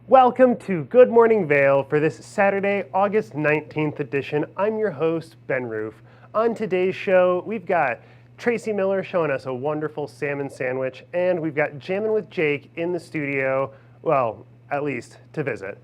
Welcome to Good Morning Vail for this Saturday, August 19th edition. I'm your host, Ben Roof. On today's show, we've got Tracy Miller showing us a wonderful salmon sandwich, and we've got Jammin' with Jake in the studio, well, at least to visit.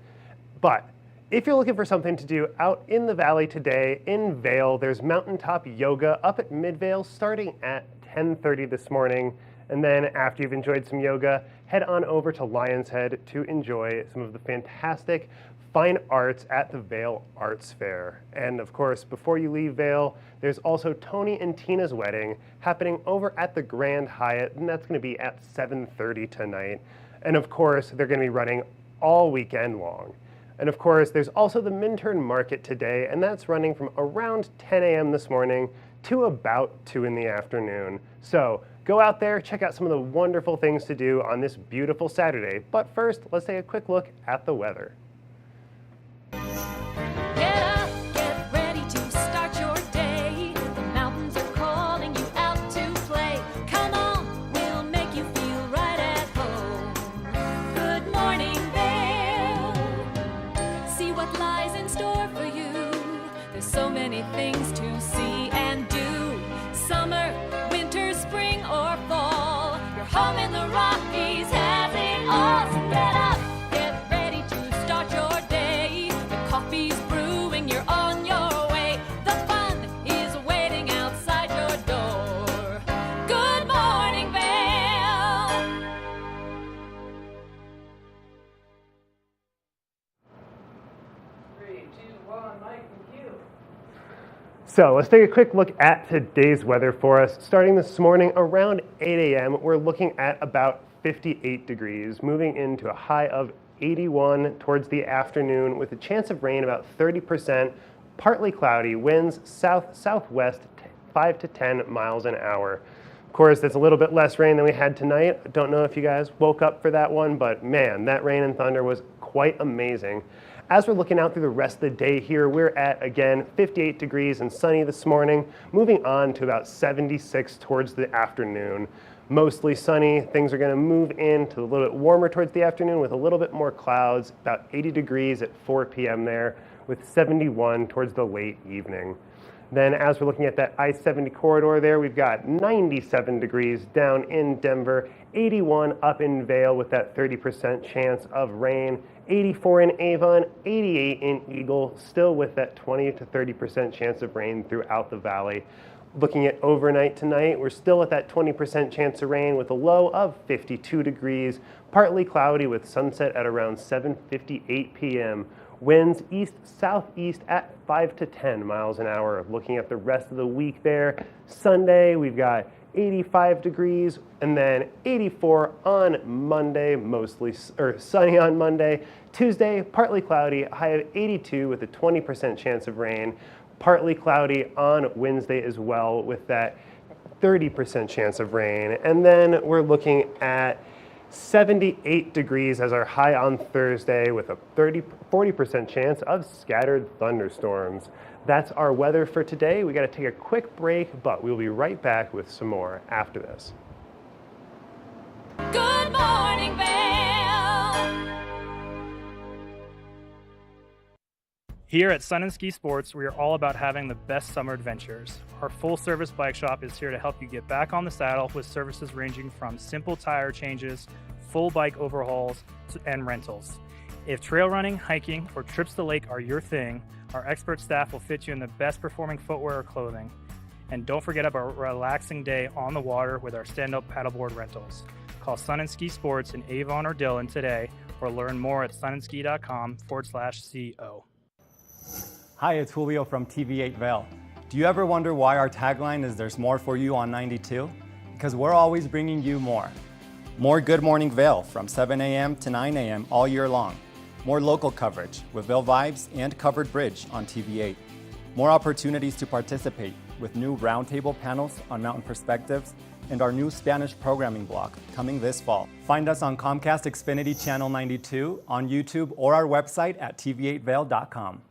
But if you're looking for something to do out in the valley today in Vail, there's mountaintop yoga up at Midvale starting at 10:30 this morning. And then after you've enjoyed some yoga, head on over to Lion's Head to enjoy some of the fantastic fine arts at the Vail Arts Fair. And of course, before you leave Vail, there's also Tony and Tina's wedding happening over at the Grand Hyatt, and that's going to be at 7:30 tonight. And of course, they're going to be running all weekend long. And of course, there's also the Minturn Market today, and that's running from around 10 a.m. this morning to about 2 in the afternoon. So go out there, check out some of the wonderful things to do on this beautiful Saturday. But first, let's take a quick look at the weather. Get up, get ready to start your day. The mountains are calling you out to play. Come on, we'll make you feel right at home. Good morning, Vail. See what lies in store for you. There's so many things to see and do. Summer, winter, spring, or fall. Your home in the Rockies has it all. So get up, get ready to start your day. The coffee's brewing, you're on your way. The fun is waiting outside your door. Good morning, Vail. Three, two, one, Mike and Q. So let's take a quick look at today's weather for us. Starting this morning around 8 a.m., we're looking at about 58 degrees, moving into a high of 81 towards the afternoon with a chance of rain about 30%, partly cloudy, winds south-southwest 5 to 10 miles an hour. Of course, that's a little bit less rain than we had tonight. I don't know if you guys woke up for that one, but man, that rain and thunder was quite amazing. As we're looking out through the rest of the day here, we're at, again, 58 degrees and sunny this morning, moving on to about 76 towards the afternoon. Mostly sunny. Things are going to move into a little bit warmer towards the afternoon with a little bit more clouds, about 80 degrees at 4 p.m. there, with 71 towards the late evening. Then as we're looking at that I-70 corridor there, we've got 97 degrees down in Denver, 81 up in Vail with that 30% chance of rain, 84 in Avon, 88 in Eagle, still with that 20 to 30% chance of rain throughout the valley. Looking at overnight tonight, we're still at that 20% chance of rain with a low of 52 degrees, partly cloudy with sunset at around 7:58 p.m. Winds east-southeast at 5 to 10 miles an hour. Looking at the rest of the week there, Sunday we've got 85 degrees and then 84 on Monday, mostly sunny on Monday. Tuesday, partly cloudy, high of 82 with a 20% chance of rain. Partly cloudy on Wednesday as well with that 30% chance of rain. And then we're looking at 78 degrees as our high on Thursday with a 40% chance of scattered thunderstorms. That's our weather for today. We got to take a quick break, but we'll be right back with some more after this. Good morning, Vail. Here at Sun and Ski Sports, we are all about having the best summer adventures. Our full-service bike shop is here to help you get back on the saddle with services ranging from simple tire changes, full bike overhauls, and rentals. If trail running, hiking, or trips to the lake are your thing, our expert staff will fit you in the best performing footwear or clothing. And don't forget about a relaxing day on the water with our stand-up paddleboard rentals. Call Sun and Ski Sports in Avon or Dillon today or learn more at sunandski.com/CO. Hi, it's Julio from TV8 Vail. Do you ever wonder why our tagline is "There's more for you on 92"? Because we're always bringing you more. More Good Morning Vail from 7 a.m. to 9 a.m. all year long. More local coverage with Vail Vibes and Covered Bridge on TV8. More opportunities to participate with new roundtable panels on mountain perspectives and our new Spanish programming block coming this fall. Find us on Comcast Xfinity Channel 92, on YouTube, or our website at tv8vail.com.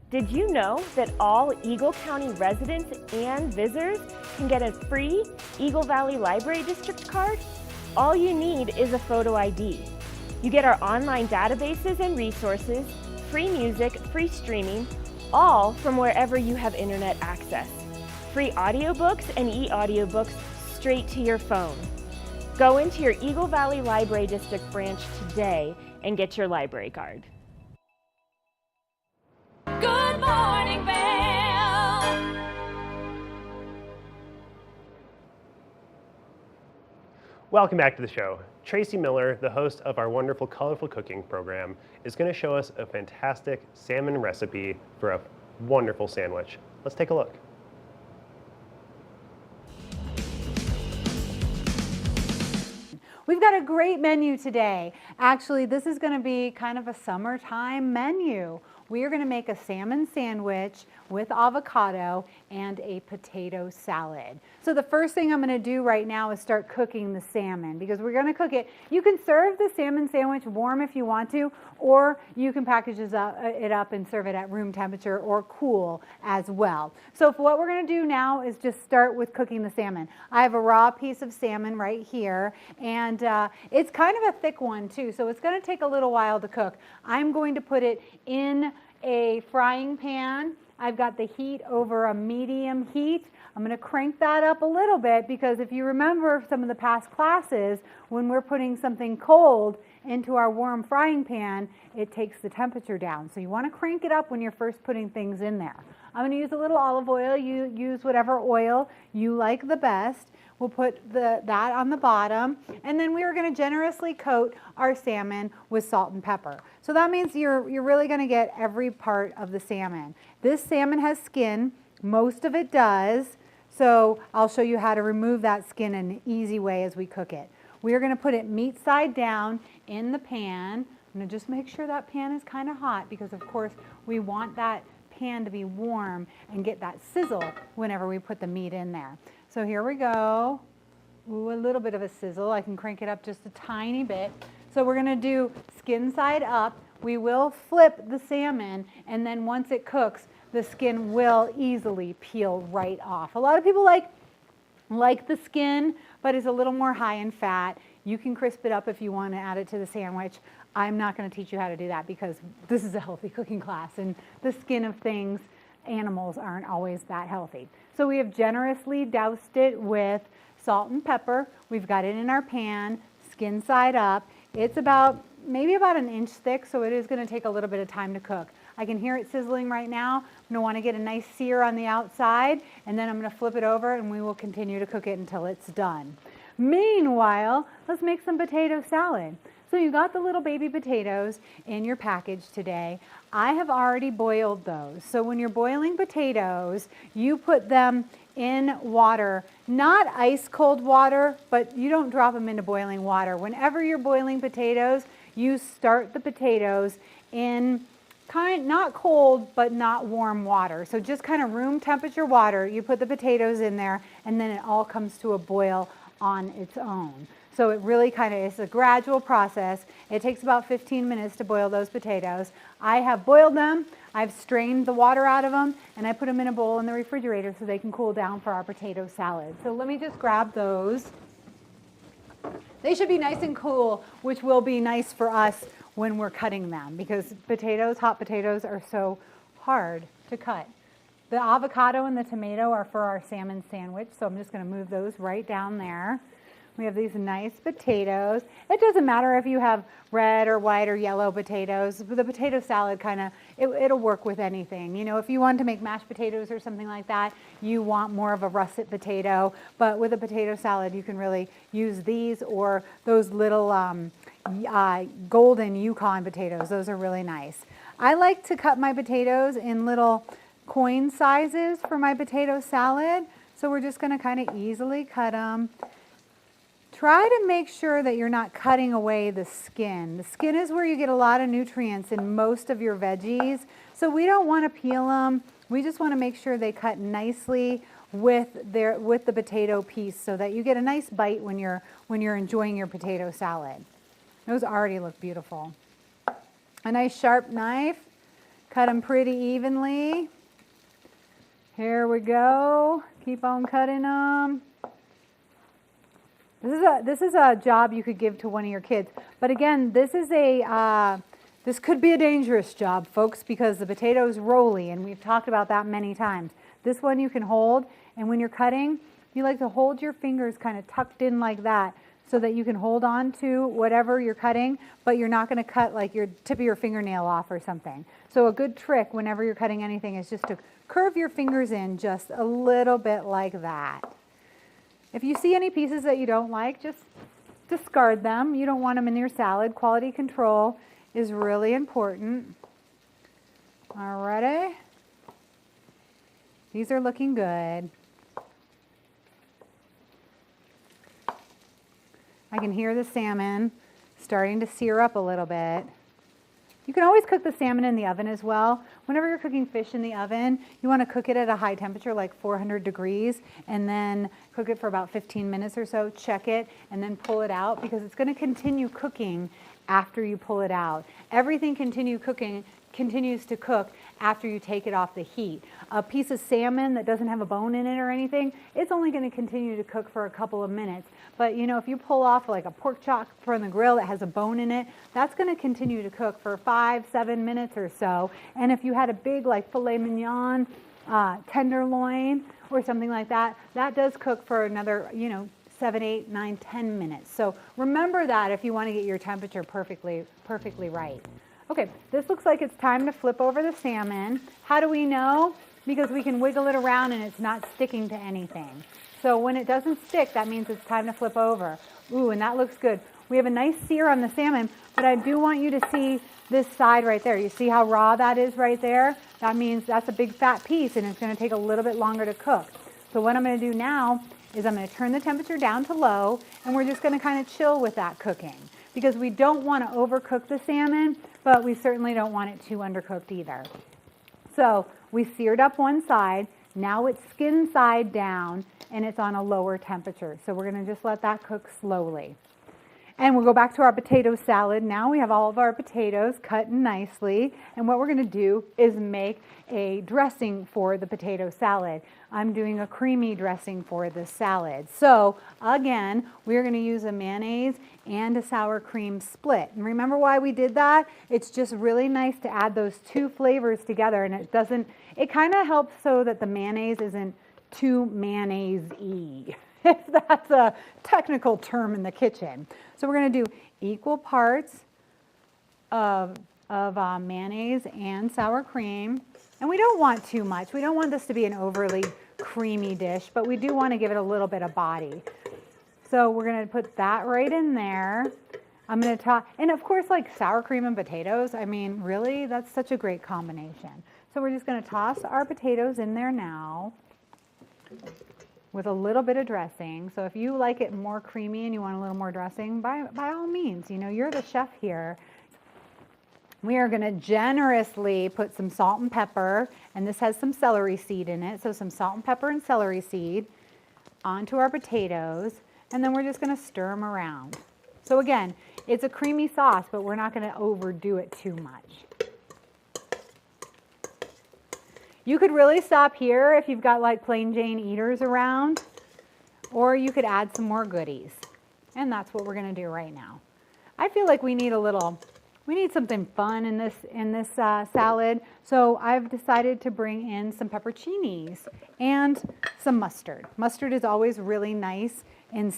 Did you know that all Eagle County residents and visitors can get a free Eagle Valley Library District card? All you need is a photo ID. You get our online databases and resources, free music, free streaming, all from wherever you have internet access. Free audiobooks and e-audiobooks straight to your phone. Go into your Eagle Valley Library District branch today and get your library card. Good morning, Vale. Welcome back to the show. Tracy Miller, the host of our wonderful Colorful Cooking program, is going to show us a fantastic salmon recipe for a wonderful sandwich. Let's take a look. We've got a great menu today. Actually, this is going to be kind of a summertime menu. We are going to make a salmon sandwich with avocado and a potato salad. So the first thing I'm going to do right now is start cooking the salmon because we're going to cook it. You can serve the salmon sandwich warm if you want to, or you can package it up and serve it at room temperature or cool as well. So what we're going to do now is just start with cooking the salmon. I have a raw piece of salmon right here, and it's kind of a thick one too, so it's going to take a little while to cook. I'm going to put it in a frying pan. I've got the heat over a medium heat. I'm going to crank that up a little bit because if you remember some of the past classes, when we're putting something cold into our warm frying pan, it takes the temperature down. So you want to crank it up when you're first putting things in there. I'm going to use a little olive oil. You use whatever oil you like the best. We'll put that on the bottom, and then we are going to generously coat our salmon with salt and pepper. So that means you're really going to get every part of the salmon. This salmon has skin. Most of it does. So I'll show you how to remove that skin in an easy way as we cook it. We are going to put it meat side down in the pan. I'm going to just make sure that pan is kind of hot because, of course, we want that pan to be warm and get that sizzle whenever we put the meat in there. So here we go. Ooh, a little bit of a sizzle. I can crank it up just a tiny bit. So we're going to do skin side up. We will flip the salmon, and then once it cooks, the skin will easily peel right off. A lot of people like the skin, but it's a little more high in fat. You can crisp it up if you want to add it to the sandwich. I'm not going to teach you how to do that because this is a healthy cooking class, and the skin of things, animals, aren't always that healthy. So we have generously doused it with salt and pepper. We've got it in our pan, skin side up. It's maybe about an inch thick, so it is going to take a little bit of time to cook. I can hear it sizzling right now. I'm going to want to get a nice sear on the outside, and then I'm going to flip it over, and we will continue to cook it until it's done. Meanwhile, let's make some potato salad. So you got the little baby potatoes in your package today. I have already boiled those. So when you're boiling potatoes, you put them in water, not ice cold water, but you don't drop them into boiling water. Whenever you're boiling potatoes, you start the potatoes in not cold, but not warm water. So just kind of room temperature water. You put the potatoes in there, and then it all comes to a boil on its own. So it really is a gradual process. It takes about 15 minutes to boil those potatoes. I have boiled them, I've strained the water out of them, and I put them in a bowl in the refrigerator so they can cool down for our potato salad. So let me just grab those. They should be nice and cool, which will be nice for us when we're cutting them because hot potatoes are so hard to cut. The avocado and the tomato are for our salmon sandwich, so I'm just going to move those right down there. We have these nice potatoes. It doesn't matter if you have red or white or yellow potatoes. The potato salad it'll work with anything. You know, if you want to make mashed potatoes or something like that, you want more of a russet potato. But with a potato salad, you can really use these or those little golden Yukon potatoes. Those are really nice. I like to cut my potatoes in little coin sizes for my potato salad. So we're just going to kind of easily cut them. Try to make sure that you're not cutting away the skin. The skin is where you get a lot of nutrients in most of your veggies. So we don't want to peel them. We just want to make sure they cut nicely with the potato piece so that you get a nice bite when you're enjoying your potato salad. Those already look beautiful. A nice sharp knife Cut them pretty evenly. Here we go. Keep on cutting them. This is a job you could give to one of your kids. But again, this could be a dangerous job, folks, because the potato's rolly, and we've talked about that many times. This one you can hold, and when you're cutting, you like to hold your fingers kind of tucked in like that so that you can hold on to whatever you're cutting, but you're not going to cut like your tip of your fingernail off or something. So a good trick whenever you're cutting anything is just to curve your fingers in just a little bit like that. If you see any pieces that you don't like, just discard them. You don't want them in your salad. Quality control is really important. Alrighty. These are looking good. I can hear the salmon starting to sear up a little bit. You can always cook the salmon in the oven as well. Whenever you're cooking fish in the oven, you want to cook it at a high temperature, like 400 degrees, and then cook it for about 15 minutes or so, check it, and then pull it out, because it's going to continue cooking after you pull it out. Everything continues to cook after you take it off the heat. A piece of salmon that doesn't have a bone in it or anything, it's only going to continue to cook for a couple of minutes. But you know, if you pull off like a pork chop from the grill that has a bone in it, that's going to continue to cook for 5-7 minutes or so. And if you had a big like filet mignon, tenderloin or something like that, that does cook for another, 7, 8, 9, 10 minutes. So remember that if you want to get your temperature perfectly right. Okay, this looks like it's time to flip over the salmon. How do we know? Because we can wiggle it around and it's not sticking to anything. So when it doesn't stick, that means it's time to flip over. Ooh, and that looks good. We have a nice sear on the salmon, but I do want you to see this side right there. You see how raw that is right there? That means that's a big fat piece and it's going to take a little bit longer to cook. So what I'm going to do now is I'm going to turn the temperature down to low, and we're just going to kind of chill with that cooking, because we don't want to overcook the salmon, but we certainly don't want it too undercooked either. So we seared up one side. Now it's skin side down and it's on a lower temperature. So we're going to just let that cook slowly. And we'll go back to our potato salad. Now we have all of our potatoes cut nicely. And what we're going to do is make a dressing for the potato salad. I'm doing a creamy dressing for the salad. So again, we're going to use a mayonnaise and a sour cream split. And remember why we did that? It's just really nice to add those two flavors together, and it kind of helps so that the mayonnaise isn't too mayonnaise-y, if that's a technical term in the kitchen. So we're going to do equal parts of mayonnaise and sour cream. And we don't want too much. We don't want this to be an overly creamy dish, but we do want to give it a little bit of body. So we're going to put that right in there. I'm going to toss, and of course, like sour cream and potatoes, I mean, really, that's such a great combination. So we're just going to toss our potatoes in there now with a little bit of dressing. So if you like it more creamy and you want a little more dressing, by all means, you're the chef here. We are going to generously put some salt and pepper, and this has some celery seed in it, so some salt and pepper and celery seed onto our potatoes, and then we're just going to stir them around. So again, it's a creamy sauce, but we're not going to overdo it too much. You could really stop here if you've got like plain Jane eaters around, or you could add some more goodies, and that's what we're going to do right now. I feel like we need something fun in this salad, so I've decided to bring in some pepperoncinis and some mustard. Mustard is always really nice in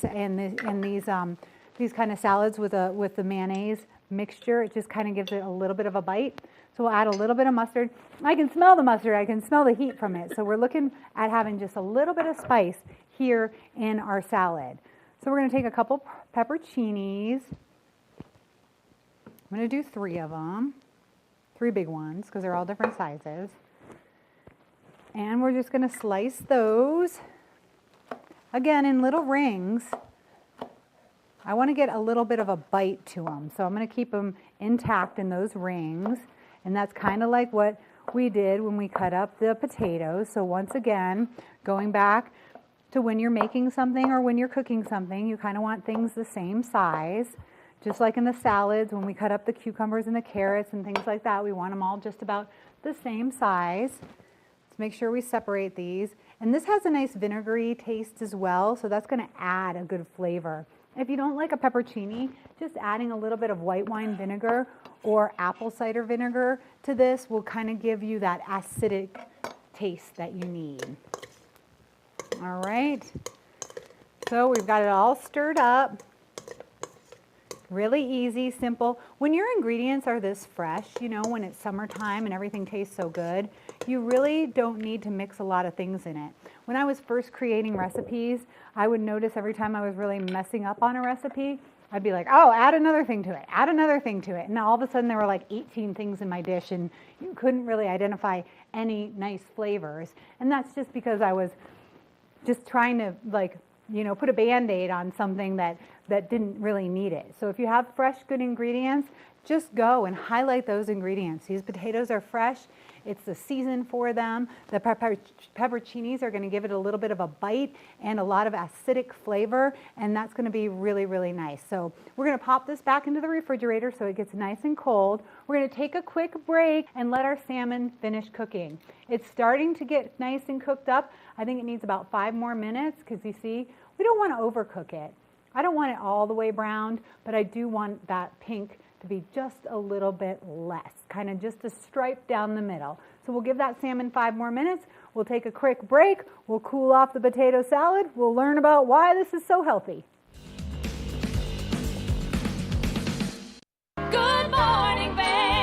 these kind of salads with the mayonnaise mixture. It just kind of gives it a little bit of a bite. So we'll add a little bit of mustard. I can smell the mustard. I can smell the heat from it. So we're looking at having just a little bit of spice here in our salad. So we're going to take a couple pepperoncinis. I'm going to do 3 of them, 3 big ones, because they're all different sizes. And we're just going to slice those, again, in little rings. I want to get a little bit of a bite to them, so I'm going to keep them intact in those rings. And that's kind of like what we did when we cut up the potatoes. So once again, going back to when you're making something or when you're cooking something, you kind of want things the same size. Just like in the salads, when we cut up the cucumbers and the carrots and things like that, we want them all just about the same size. Let's make sure we separate these. And this has a nice vinegary taste as well, so that's going to add a good flavor. If you don't like a peppercini, just adding a little bit of white wine vinegar or apple cider vinegar to this will kind of give you that acidic taste that you need. All right, so we've got it all stirred up. Really easy, simple. When your ingredients are this fresh, you know, when it's summertime and everything tastes so good, you really don't need to mix a lot of things in it. When I was first creating recipes, I would notice every time I was really messing up on a recipe, I'd be like, oh, add another thing to it, add another thing to it. And all of a sudden there were like 18 things in my dish and you couldn't really identify any nice flavors. And that's just because I was just trying to, like, you know, put a Band-Aid on something that didn't really need it. So if you have fresh, good ingredients, just go and highlight those ingredients. These potatoes are fresh. It's the season for them. The pepperoncinis are going to give it a little bit of a bite and a lot of acidic flavor, and that's going to be really, really nice. So we're going to pop this back into the refrigerator so it gets nice and cold. We're going to take a quick break and let our salmon finish cooking. It's starting to get nice and cooked up. I think it needs about 5 more minutes because you see, we don't want to overcook it. I don't want it all the way browned, but I do want that pink to be just a little bit less, kind of just a stripe down the middle. So we'll give that salmon 5 more minutes. We'll take a quick break. We'll cool off the potato salad. We'll learn about why this is so healthy. Good morning, Vale.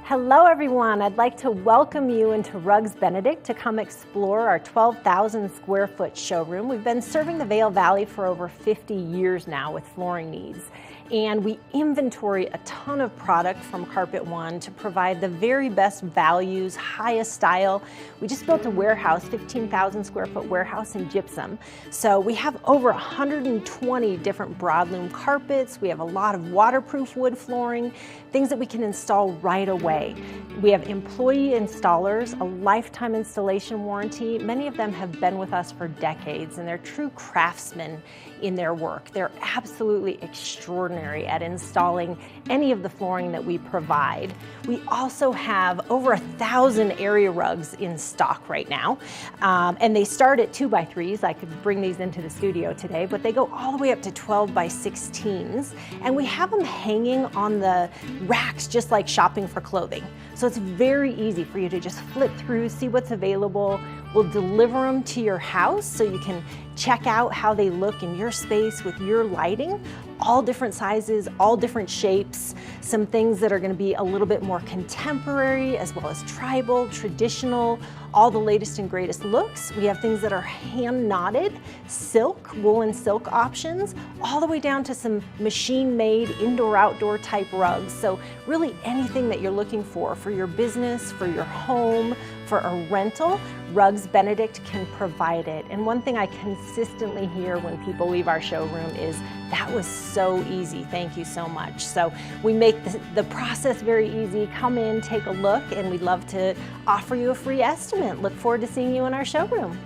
Hello everyone, I'd like to welcome you into Rugs Benedict to come explore our 12,000 square foot showroom. We've been serving the Vail Valley for over 50 years now with flooring needs. And we inventory a ton of product from Carpet One to provide the very best values, highest style. We just built a warehouse, 15,000 square foot warehouse in gypsum. So we have over 120 different broadloom carpets. We have a lot of waterproof wood flooring, things that we can install right away. We have employee installers, a lifetime installation warranty. Many of them have been with us for decades and they're true craftsmen in their work. They're absolutely extraordinary at installing any of the flooring that we provide. We also have over 1,000 area rugs in stock right now. And they start at 2x3s. I could bring these into the studio today, but they go all the way up to 12x16s. And we have them hanging on the racks just like shopping for clothing. So it's very easy for you to just flip through, see what's available. We'll deliver them to your house so you can check out how they look in your space with your lighting. All different sizes, all different shapes, some things that are going to be a little bit more contemporary as well as tribal, traditional, all the latest and greatest looks. We have things that are hand knotted, silk, woolen silk options, all the way down to some machine made indoor outdoor type rugs. So really anything that you're looking for your business, for your home, for a rental, Rugs Benedict can provide it. And one thing I consistently hear when people leave our showroom is, that was so easy, thank you so much. So we make the process very easy. Come in, take a look, and we'd love to offer you a free estimate. Look forward to seeing you in our showroom.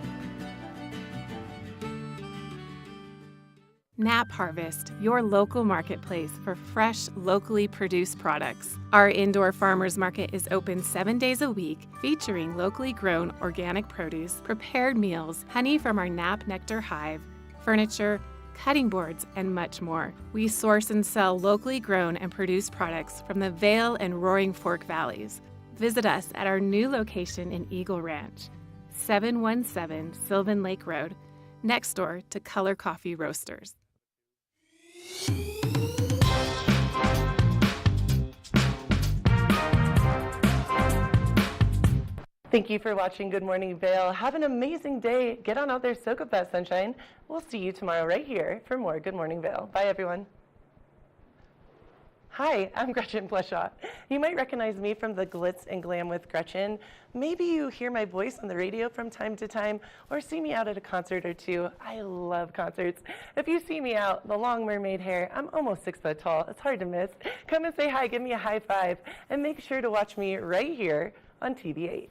Knapp Harvest, your local marketplace for fresh, locally produced products. Our indoor farmers market is open 7 days a week, featuring locally grown organic produce, prepared meals, honey from our Knapp Nectar Hive, furniture, cutting boards, and much more. We source and sell locally grown and produced products from the Vail and Roaring Fork Valleys. Visit us at our new location in Eagle Ranch, 717 Sylvan Lake Road, next door to Color Coffee Roasters. Thank you for watching Good Morning Vail. Have an amazing day. Get on out there, soak up that sunshine. We'll see you tomorrow right here for more Good Morning Vail. Bye, everyone. Hi, I'm Gretchen Pleshaw. You might recognize me from the Glitz and Glam with Gretchen. Maybe you hear my voice on the radio from time to time or see me out at a concert or two. I love concerts. If you see me out, the long mermaid hair, I'm almost 6 foot tall. It's hard to miss. Come and say hi, give me a high five, and make sure to watch me right here on TV8.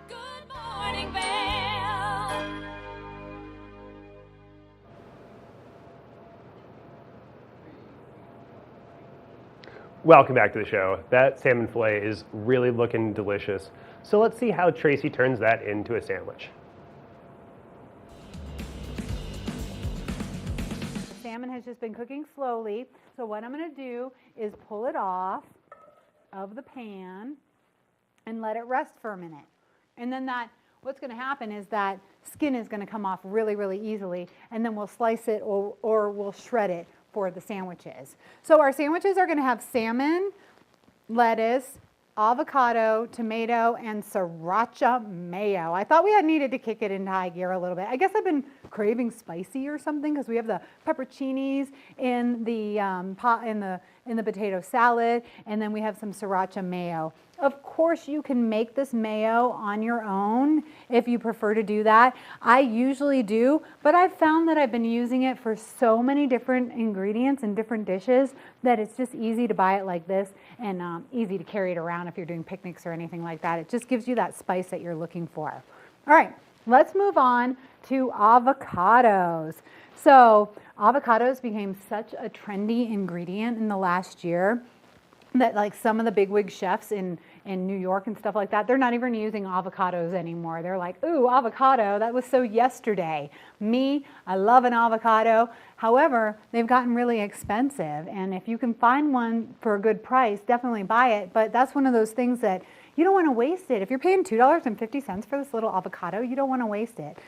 Good morning. Welcome back to the show. That salmon fillet is really looking delicious. So let's see how Tracy turns that into a sandwich. Salmon has just been cooking slowly. So what I'm going to do is pull it off of the pan and let it rest for a minute. And then what's going to happen is that skin is going to come off really, really easily, and then we'll slice it or we'll shred it for the sandwiches. So our sandwiches are going to have salmon, lettuce, avocado, tomato, and sriracha mayo. I thought we had needed to kick it into high gear a little bit. I guess I've been craving spicy or something because we have the pepperoncinis in the potato salad, and then we have some sriracha mayo. Of course, you can make this mayo on your own if you prefer to do that. I usually do, but I've found that I've been using it for so many different ingredients and different dishes that it's just easy to buy it like this and easy to carry it around if you're doing picnics or anything like that. It just gives you that spice that you're looking for. All right, let's move on to avocados. So avocados became such a trendy ingredient in the last year that like some of the bigwig chefs in New York and stuff like that, they're not even using avocados anymore. They're like, ooh, avocado, that was so yesterday. Me, I love an avocado. However, they've gotten really expensive, and if you can find one for a good price, definitely buy it. But that's one of those things that you don't want to waste it. If you're paying $2.50 for this little avocado, you don't want to waste it.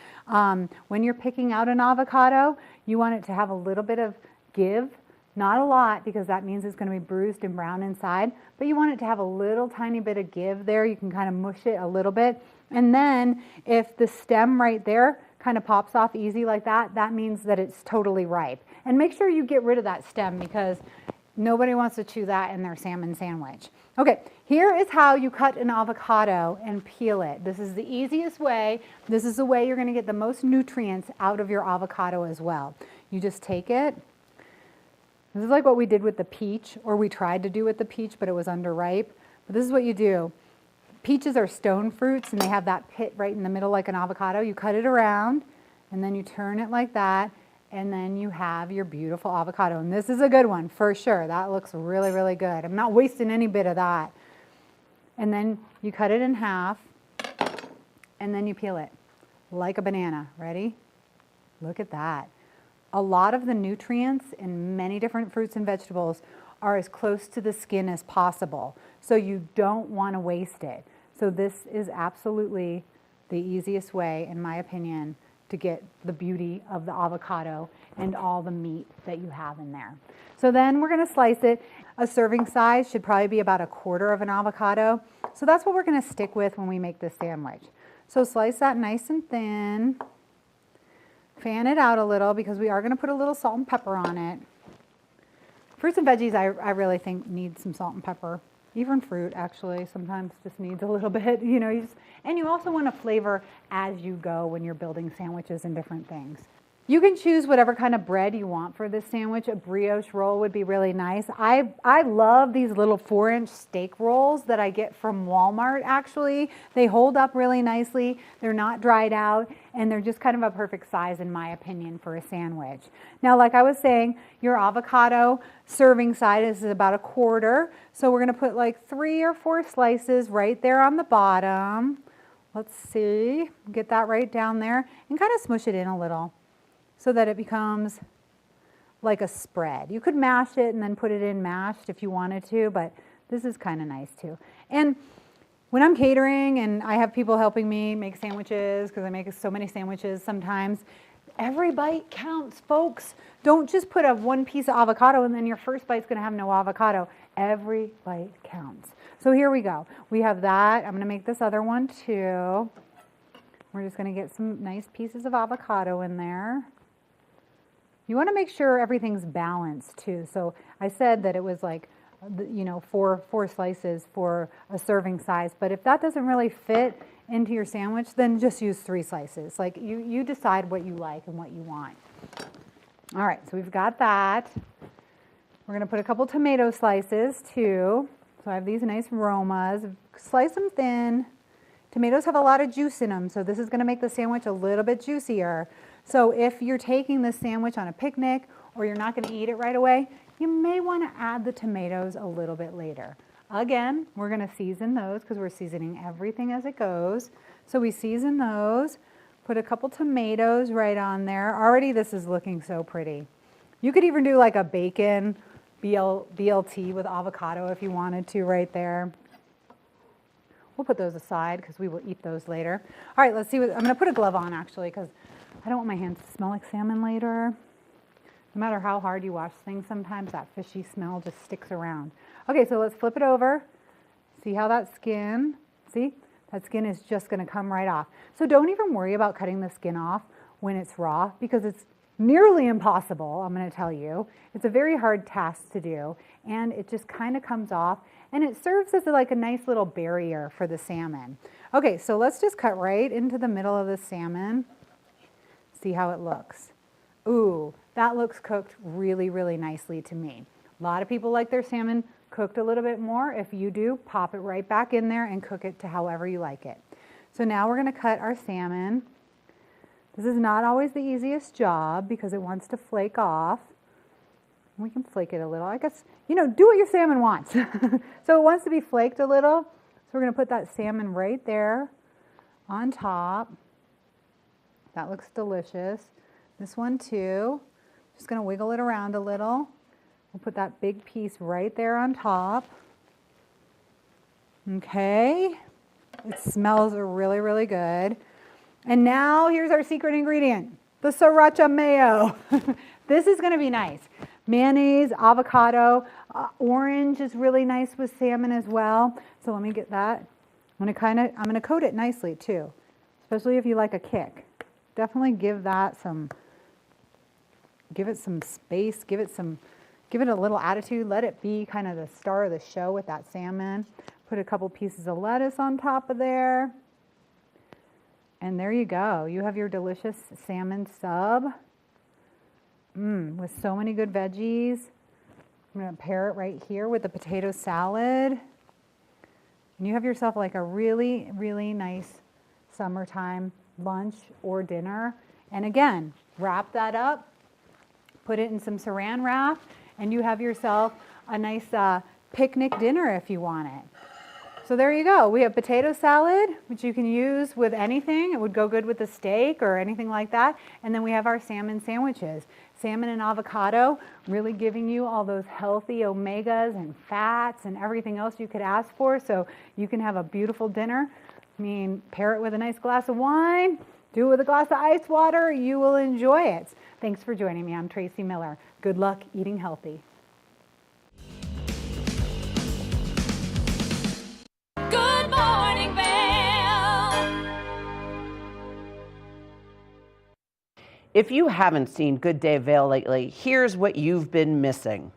When you're picking out an avocado, you want it to have a little bit of give. Not a lot, because that means it's going to be bruised and brown inside, but you want it to have a little tiny bit of give there. You can kind of mush it a little bit. And then if the stem right there kind of pops off easy like that, that means that it's totally ripe. And make sure you get rid of that stem because nobody wants to chew that in their salmon sandwich. Okay, here is how you cut an avocado and peel it. This is the easiest way. This is the way you're going to get the most nutrients out of your avocado as well. You just take it. This is like what we did with the peach, or we tried to do with the peach, but it was underripe. But this is what you do. Peaches are stone fruits, and they have that pit right in the middle like an avocado. You cut it around, and then you turn it like that, and then you have your beautiful avocado. And this is a good one, for sure. That looks really, really good. I'm not wasting any bit of that. And then you cut it in half, and then you peel it like a banana. Ready? Look at that. A lot of the nutrients in many different fruits and vegetables are as close to the skin as possible. So you don't want to waste it. So this is absolutely the easiest way, in my opinion, to get the beauty of the avocado and all the meat that you have in there. So then we're going to slice it. A serving size should probably be about 1/4 of an avocado. So that's what we're going to stick with when we make this sandwich. So slice that nice and thin. Fan it out a little because we are going to put a little salt and pepper on it. Fruits and veggies, I really think need some salt and pepper. Even fruit, actually, sometimes just needs a little bit. You know, and you also want to flavor as you go when you're building sandwiches and different things. You can choose whatever kind of bread you want for this sandwich. A brioche roll would be really nice. I love these little 4-inch steak rolls that I get from Walmart, actually. They hold up really nicely. They're not dried out, and they're just kind of a perfect size, in my opinion, for a sandwich. Now, like I was saying, your avocado serving size is about 1/4. So we're going to put like 3 or 4 slices right there on the bottom. Let's see. Get that right down there and kind of smush it in a little, so that it becomes like a spread. You could mash it and then put it in mashed if you wanted to, but this is kind of nice too. And when I'm catering and I have people helping me make sandwiches, because I make so many sandwiches sometimes, every bite counts, folks. Don't just put one piece of avocado and then your first bite's gonna have no avocado. Every bite counts. So here we go. We have that. I'm gonna make this other one too. We're just gonna get some nice pieces of avocado in there. You want to make sure everything's balanced too. So I said that it was like, you know, four slices for a serving size. But if that doesn't really fit into your sandwich, then just use 3 slices. Like you decide what you like and what you want. All right, so we've got that. We're going to put a couple tomato slices too. So I have these nice Romas. Slice them thin. Tomatoes have a lot of juice in them, so this is going to make the sandwich a little bit juicier. So if you're taking this sandwich on a picnic or you're not going to eat it right away, you may want to add the tomatoes a little bit later. Again, we're going to season those because we're seasoning everything as it goes. So we season those, put a couple tomatoes right on there. Already this is looking so pretty. You could even do like a bacon BLT with avocado if you wanted to right there. We'll put those aside because we will eat those later. All right, let's see what, I'm going to put a glove on actually because I don't want my hands to smell like salmon later. No matter how hard you wash things, sometimes that fishy smell just sticks around. Okay, so let's flip it over. See how that skin, see? That skin is just going to come right off. So don't even worry about cutting the skin off when it's raw because it's nearly impossible, I'm going to tell you. It's a very hard task to do, and it just kind of comes off, and it serves as like a nice little barrier for the salmon. Okay, so let's just cut right into the middle of the salmon. See how it looks. Ooh, that looks cooked really, really nicely to me. A lot of people like their salmon cooked a little bit more. If you do, pop it right back in there and cook it to however you like it. So now we're going to cut our salmon. This is not always the easiest job because it wants to flake off. We can flake it a little. I guess, you know, do what your salmon wants. So it wants to be flaked a little. So we're going to put that salmon right there on top. That looks delicious. This one too. Just going to wiggle it around a little. We'll put that big piece right there on top. Okay. It smells really, really good. And now here's our secret ingredient, the sriracha mayo. This is going to be nice. Mayonnaise, avocado, orange is really nice with salmon as well. So let me get that. I'm going to coat it nicely too, especially if you like a kick. Definitely give it some space, give it a little attitude. Let it be kind of the star of the show with that salmon. Put a couple pieces of lettuce on top of there. And there you go. You have your delicious salmon sub with so many good veggies. I'm going to pair it right here with the potato salad. And you have yourself like a really, really nice summertime lunch or dinner. And again, wrap that up, put it in some saran wrap, and you have yourself a nice picnic dinner if you want it. So there you go. We have potato salad, which you can use with anything. It would go good with a steak or anything like that. And then we have our salmon sandwiches. Salmon and avocado, really giving you all those healthy omegas and fats and everything else you could ask for. So you can have a beautiful dinner. I mean, pair it with a nice glass of wine, do it with a glass of ice water. You will enjoy it. Thanks for joining me. I'm Tracy Miller. Good luck eating healthy. Good morning, Vale. If you haven't seen Good Day Vale lately, here's what you've been missing.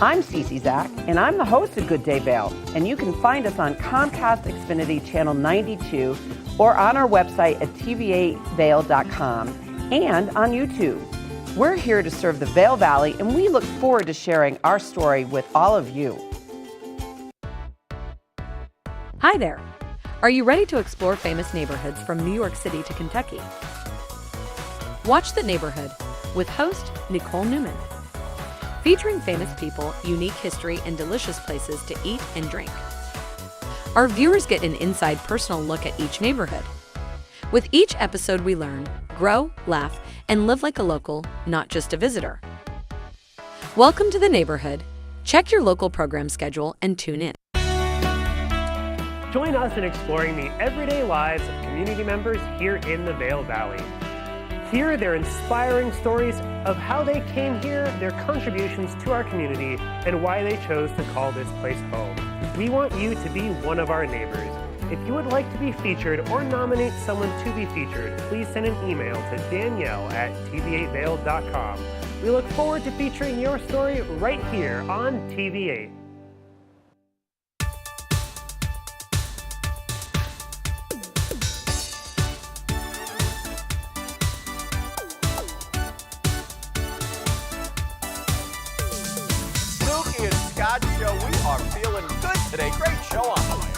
I'm Cece Zach, and I'm the host of Good Day Vale, and you can find us on Comcast Xfinity Channel 92 or on our website at tv8vale.com and on YouTube. We're here to serve the Vail Valley, and we look forward to sharing our story with all of you. Hi there. Are you ready to explore famous neighborhoods from New York City to Kentucky? Watch The Neighborhood with host Nicole Newman. featuring famous people, unique history, and delicious places to eat and drink. Our viewers get an inside personal look at each neighborhood. With each episode, we learn, grow, laugh, and live like a local, not just a visitor. Welcome to the neighborhood. Check your local program schedule and tune in. Join us in exploring the everyday lives of community members here in the Vail Valley. Hear their inspiring stories of how they came here, their contributions to our community, and why they chose to call this place home. We want you to be one of our neighbors. If you would like to be featured or nominate someone to be featured, please send an email to Danielle@tv8vail.com. We look forward to featuring your story right here on TV8. Snooki and Scott Show, we are feeling good today. Great show on the way.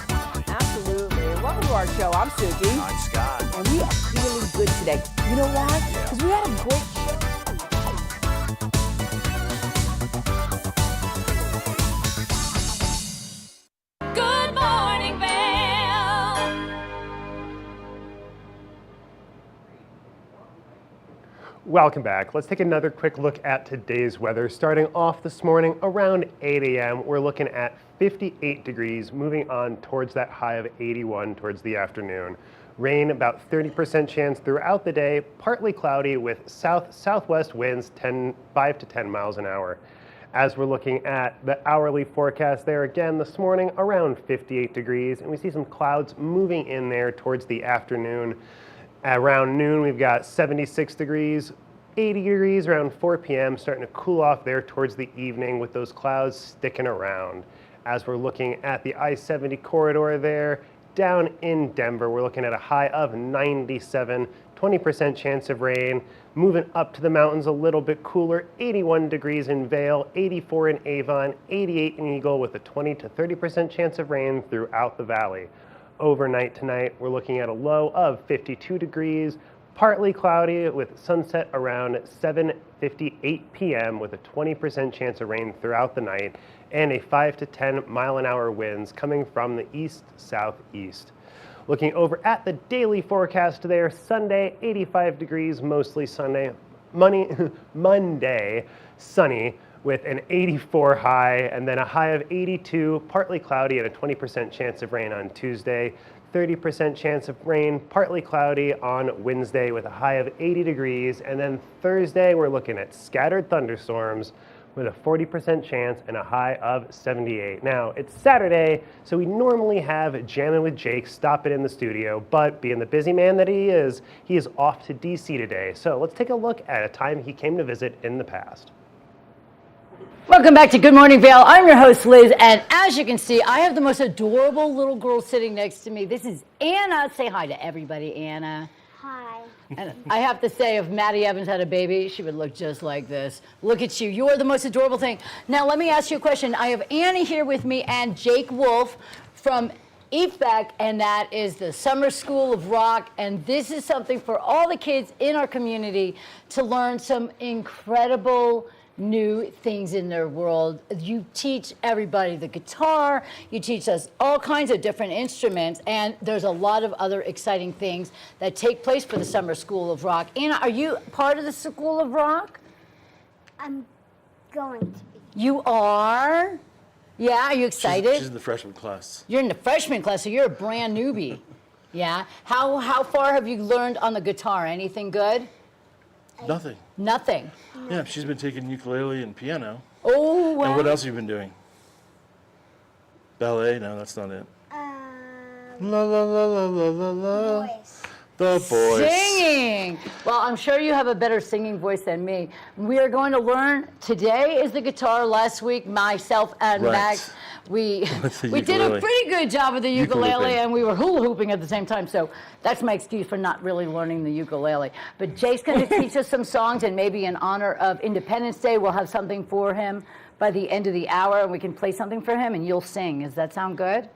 Absolutely. Welcome to our show. I'm Suki. I'm Scott. And we are feeling good today. You know why? Because we had a great show. Good morning, Vail. Welcome back. Let's take another quick look at today's weather. Starting off this morning around 8 a.m., we're looking at 58 degrees, moving on towards that high of 81 towards the afternoon. Rain, about 30% chance throughout the day, partly cloudy with south-southwest winds 5 to 10 miles an hour. As we're looking at the hourly forecast there again this morning, around 58 degrees, and we see some clouds moving in there towards the afternoon. Around noon, we've got 76 degrees, 80 degrees around 4 p.m., starting to cool off there towards the evening with those clouds sticking around. As we're looking at the I-70 corridor there, down in Denver, we're looking at a high of 97, 20% chance of rain. Moving up to the mountains a little bit cooler, 81 degrees in Vail, 84 in Avon, 88 in Eagle with a 20 to 30% chance of rain throughout the valley. Overnight tonight, we're looking at a low of 52 degrees, partly cloudy with sunset around 7:58 p.m. with a 20% chance of rain throughout the night and a 5 to 10 mile an hour winds coming from the east-southeast. Looking over at the daily forecast there, Sunday, 85 degrees, mostly Sunday. Monday, sunny with an 84 high and then a high of 82, partly cloudy and a 20% chance of rain on Tuesday. 30% chance of rain, partly cloudy on Wednesday with a high of 80 degrees. And then Thursday, we're looking at scattered thunderstorms with a 40% chance and a high of 78. Now, it's Saturday, so we normally have Jammin' with Jake stop it in the studio, but being the busy man that he is off to DC today. So let's take a look at a time he came to visit in the past. Welcome back to Good Morning Vail. I'm your host, Liz, and as you can see, I have the most adorable little girl sitting next to me. This is Anna. Say hi to everybody, Anna. Hi. And I have to say, if Maddie Evans had a baby, she would look just like this. Look at you. You are the most adorable thing. Now, let me ask you a question. I have Annie here with me and Jake Wolf from EFEC, and that is the Summer School of Rock. And this is something for all the kids in our community to learn some incredible new things in their world. You teach everybody the guitar, you teach us all kinds of different instruments, and there's a lot of other exciting things that take place for the Summer School of Rock. Anna, are you part of the School of Rock? I'm going to be. You are? Yeah, are you excited? She's in the freshman class. You're in the freshman class, so you're a brand newbie. Yeah? How far have you learned on the guitar? Anything good? Nothing. Nothing. Yeah, she's been taking ukulele and piano. Oh, wow. And what else have you been doing? Ballet? No, that's not it. La la la la la la la. The voice. Singing. Well, I'm sure you have a better singing voice than me. We are going to learn. Today is the guitar. Last week, myself and Right. Max, we did a ukulele. pretty good job with the ukulele, Ukulele. and we were hula hooping at the same time. So that's my excuse for not really learning the ukulele. But Jake's going to teach us some songs, and maybe in honor of Independence Day, we'll have something for him by the end of the hour, and we can play something for him, and you'll sing. Does that sound good?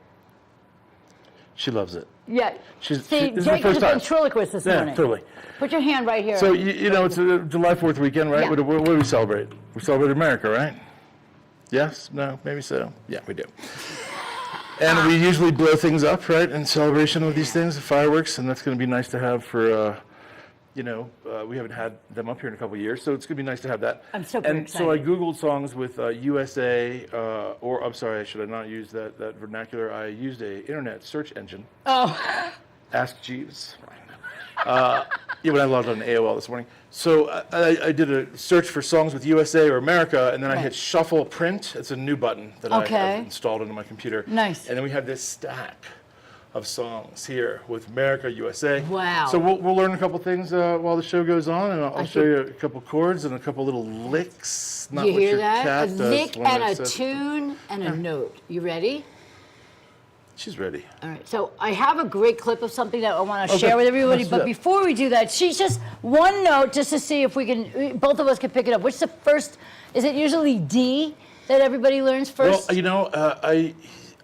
She loves it. Yeah. See, See, this is Jake the is first a time. ventriloquist this morning. Yeah, totally. Put your hand right here. So, you know, it's a July 4th weekend, right? Yeah. What do we celebrate? We celebrate America, right? Yes? No? Maybe so? Yeah, we do. And we usually blow things up, right, in celebration of these things, the fireworks, and that's going to be nice to have for, we haven't had them up here in a couple of years, so it's going to be nice to have that. I'm so very excited. So I Googled songs with USA, or I'm sorry, should I not use that vernacular? I used a internet search engine. Oh. Ask Jeeves. When I logged on AOL this morning. So I did a search for songs with USA or America, and then I hit shuffle print. It's a new button that I've installed into my computer. Nice. And then we have this stack of songs here with America, USA. Wow. So we'll learn a couple things while the show goes on, and I'll show you a couple chords and a couple little licks. Not You what hear your that? cat A does lick when and it a says- tune and a note. You ready? She's ready. All right, so I have a great clip of something that I want to Okay, share with everybody, let's do but that. before we do that, she's just one note just to see if we can, both of us can pick it up. Which is the first, is it usually D that everybody learns first? Well,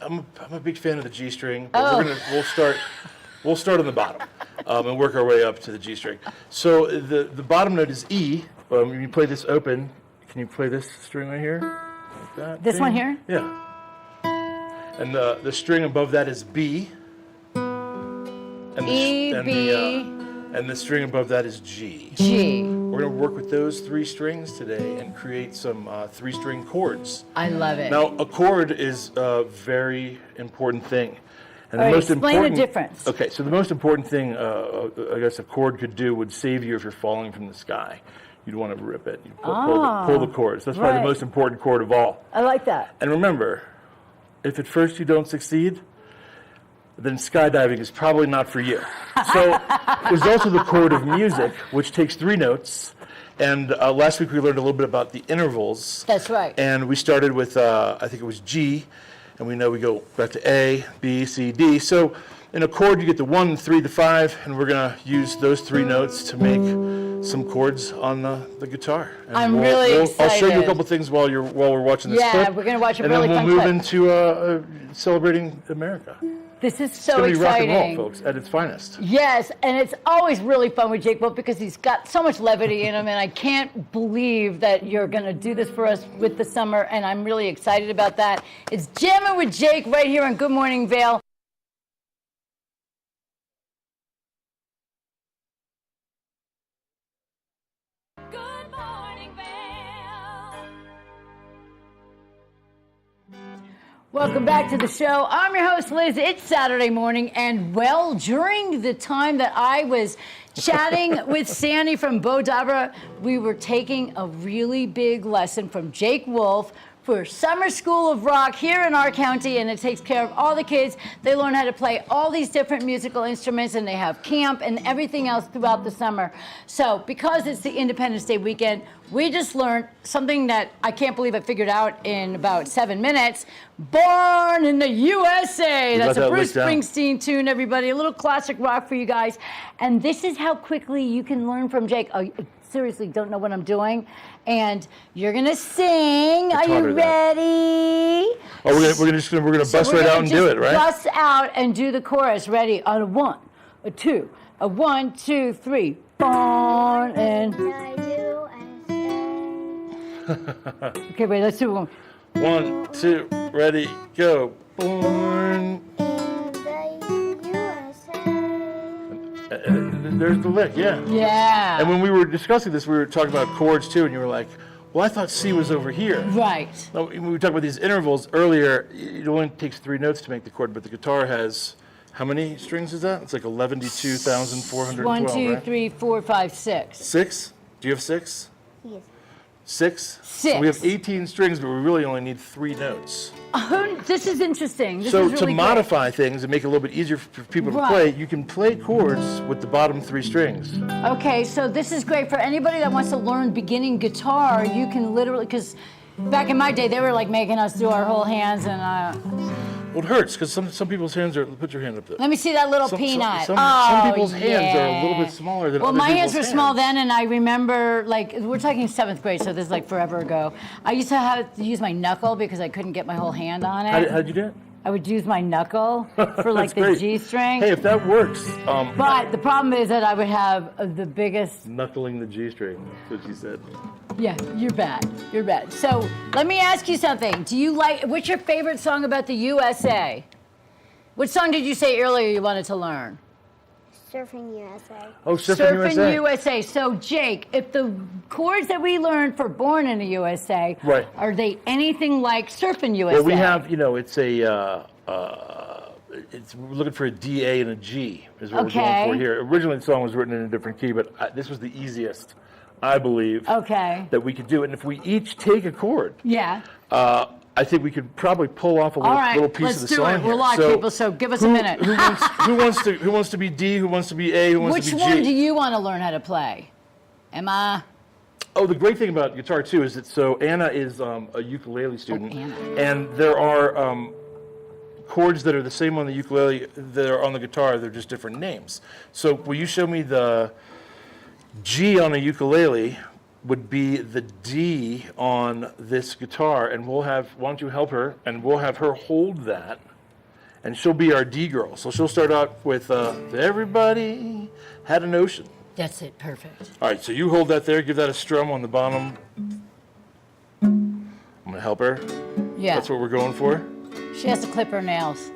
I'm a big fan of the G string, but we'll start on the bottom and work our way up to the G string. So the bottom note is E. When you play this open, can you play this string right here? Like that. This one here? Yeah. And the string above that is B. And and the string above that is G. G. We're going to work with those three strings today and create some three-string chords. I love it. Now, a chord is a very important thing. And All right, explain the difference. Okay, so the most important thing I guess a chord could do would save you if you're falling from the sky. You'd want to rip it. You'd pull the chords. That's probably the most important chord of all. I like that. And remember, if at first you don't succeed, then skydiving is probably not for you. So there's also the chord of music, which takes three notes. And last week we learned a little bit about the intervals. That's right. And we started with, I think it was G, and we know we go back to A, B, C, D. So in a chord, you get the 1, 3, the 5, and we're going to use those three notes to make some chords on the guitar. And I'm really excited. I'll show you a couple things while we're watching this clip. Yeah, we're going to watch a and really then fun we'll clip. move into celebrating America. This is It's so going to be rock exciting. and roll, folks, at its finest. Yes, and it's always really fun with Jake Wolf because he's got so much levity in him, and I can't believe that you're going to do this for us with the summer, and I'm really excited about that. It's Jamming with Jake right here on Good Morning Vail. Good morning, Vail. Welcome back to the show. I'm your host, Liz. It's Saturday morning, and well, during the time that I was chatting with Sandy from Bodabra, we were taking a really big lesson from Jake Wolf for Summer School of Rock here in our county, and it takes care of all the kids. They learn how to play all these different musical instruments, and they have camp and everything else throughout the summer. So because it's the Independence Day weekend, we just learned something that I can't believe I figured out in about 7 minutes. Born in the USA. You That's got a that Bruce licked down. Springsteen tune, everybody. A little classic rock for you guys. And this is how quickly you can learn from Jake. Oh, seriously, don't know what I'm doing. And you're going to sing. Are you ready? Oh, we're gonna bust right out and do it, right? Bust out and do the chorus. Ready? On a 1, a 2, a 1, 2, 3. Born in. Okay, wait, let's do one. 1, 2, ready, go. Born. And there's the lick, yeah. Yeah. And when we were discussing this, we were talking about chords too, and you were like, well, I thought C was over here. Right. Now, when we talked about these intervals earlier, it only takes 3 notes to make the chord, but the guitar has, how many strings is that? It's like 11,2,412, 1, 2, right? 3, 4, 5, 6. 6? Do you have 6? Yes. 6? So we have 18 strings, but we really only need 3 notes. This is interesting. This So is really to great. modify things and make it a little bit easier for people to Right. play, you can play chords with the bottom 3 strings. Okay, so this is great for anybody that wants to learn beginning guitar. You can literally, because back in my day, they were like making us do our whole hands and. Well, it hurts because some people's hands are. Put your hand up there. Let me see that little Some peanut. some oh, people's hands are a little yeah. bit smaller than Well, other my hands people's were small then, and I remember, like, we're talking 7th grade, so this is like forever ago. I used to have to use my knuckle because I couldn't get my whole hand on it. How'd you do it? I would use my knuckle for like That's the great. G string. Hey, if that works. But the problem is that I would have the biggest. Knuckling the G string. That's what she said. Yeah, you're bad. You're bad. So let me ask you something. Do you like? What's your favorite song about the USA? What song did you say earlier you wanted to learn? Surfing USA. Oh, Surfing USA. So Jake, if the chords that we learned for Born in the USA, Right. are they anything like Surfing USA? Well, we have, it's we're looking for a D, A, and a G is what we're going for here. Originally, the song was written in a different key, but this was the easiest, I believe, that we could do. And if we each take a chord, Yeah. I think we could probably pull off a All right, little piece let's of the do song it. here. We're live, people, so give us a minute. Who wants to be D? Who wants to be A? Who wants Which to be one G? do you want to learn how to play? Emma? Oh, the great thing about guitar too is that Anna is a ukulele student, Anna. and there are chords that are the same on the ukulele that are on the guitar. They're just different names. So will you show me the G on a ukulele would be the D on this guitar, and why don't you help her, and we'll have her hold that, and she'll be our D girl. So she'll start out with everybody had an ocean. That's it, perfect. All right, so you hold that there, give that a strum on the bottom. I'm gonna help her. Yeah. That's what we're going for. She has to clip her nails.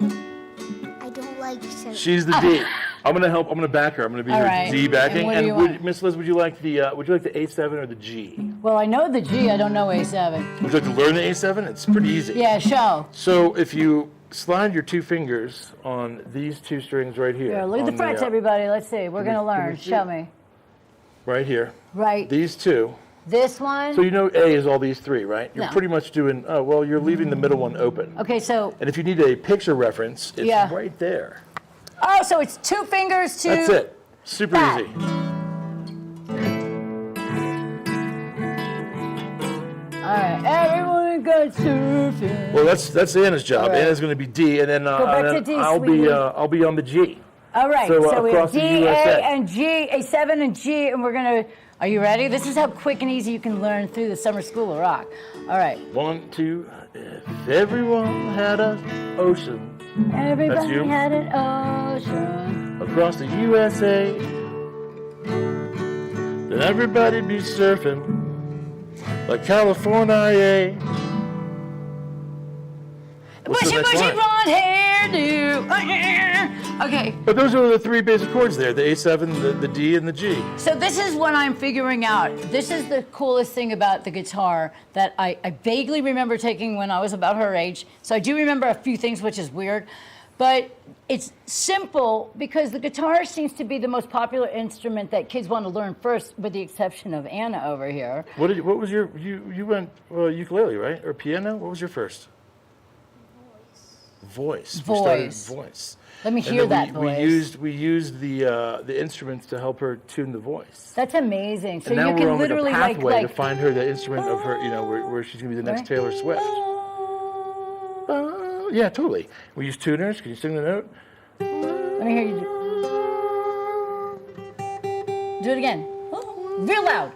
I don't like surfing. She's the D. I'm gonna back her. I'm gonna be All her right. D backing. And what do you want? Miss Liz, would you like the A7 or the G? Well, I know the G, I don't know A7. Would you like to learn the A7? It's pretty easy. Yeah, show. So if you slide your two fingers on these two strings right here. Here, look at the on frets, everybody. Let's see. We're Can going to we- can learn. we see? Show me. Right here. Right. These two. This one? So you know A is all these three, right? You're No. pretty much doing, you're leaving the middle one open. Okay, so. And if you need a picture reference, it's Yeah. right there. Oh, so it's two fingers to. That's it. Super that. easy. All right, everyone got surfing. Well, that's Anna's job. All right. Anna's going to be D, and then, Go back to and D, then I'll be on the G. All right, So, so we have across D, the A, USA. and G, A7 and G, and we're going to. Are you ready? This is how quick and easy you can learn through the Summer School of Rock. All right. 1, 2. If everyone had an ocean. That's Everybody you. had an ocean. Across the USA, then everybody'd be surfing like California. What's the Bushy, next bushy, line? blonde hairdo. Okay, But those are the three basic chords there: the A7, the D, and the G. so this is what I'm figuring out. This is the coolest thing about the guitar that I vaguely remember taking when I was about her age. So I do remember a few things, which is weird. But it's simple because the guitar seems to be the most popular instrument that kids want to learn first, with the exception of Anna over here. What was your you went ukulele, right, or piano? What was your first? Voice. We started Voice. voice. Let me And hear then that we voice. used the instruments to help her tune the voice. That's amazing. So And now you we're can on literally like a pathway to like find her the instrument of her, where she's gonna be the next Right. Taylor Swift. Yeah, totally. We use tuners. Can you sing the note? Let me hear you do it again. Real loud.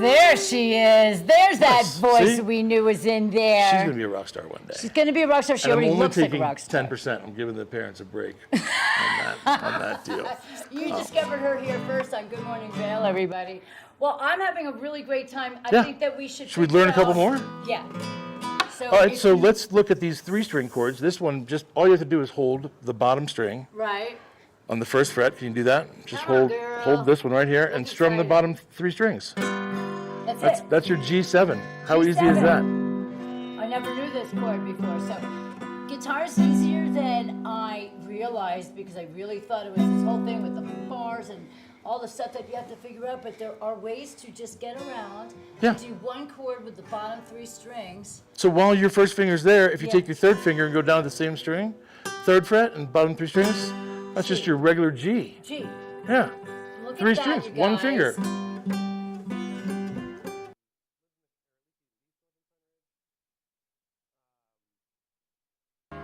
There she is. There's that Yes, voice see? we knew was in there. She's gonna be a rock star one day. She's going to be a rock star. She And I'm already only looks like a taking rock star. 10%. I'm giving the parents a break on that deal. You discovered her here first on Good Morning Vale, everybody. Well, I'm having a really great time. I Yeah. think that we should. Should we figure learn a couple out- more? Yeah. So All right, if so you- let's look at these 3-string chords. This one, just all you have to do is hold the bottom string Right. on the first fret. Can you do that? Just hold this one right here and strum the bottom 3 strings. That's it. That's your G7. How easy is that? I never knew this chord before. So guitar's easier than I realized because I really thought it was this whole thing with the bars and all the stuff that you have to figure out. But there are ways to just get around Yeah. and do one chord with the bottom 3 strings. So while your first finger's there, if you Yeah. take your third finger and go down to the same string, 3rd fret and bottom 3 strings, that's just your regular G. G. Yeah. Look 3 at that, strings, you one guys. finger.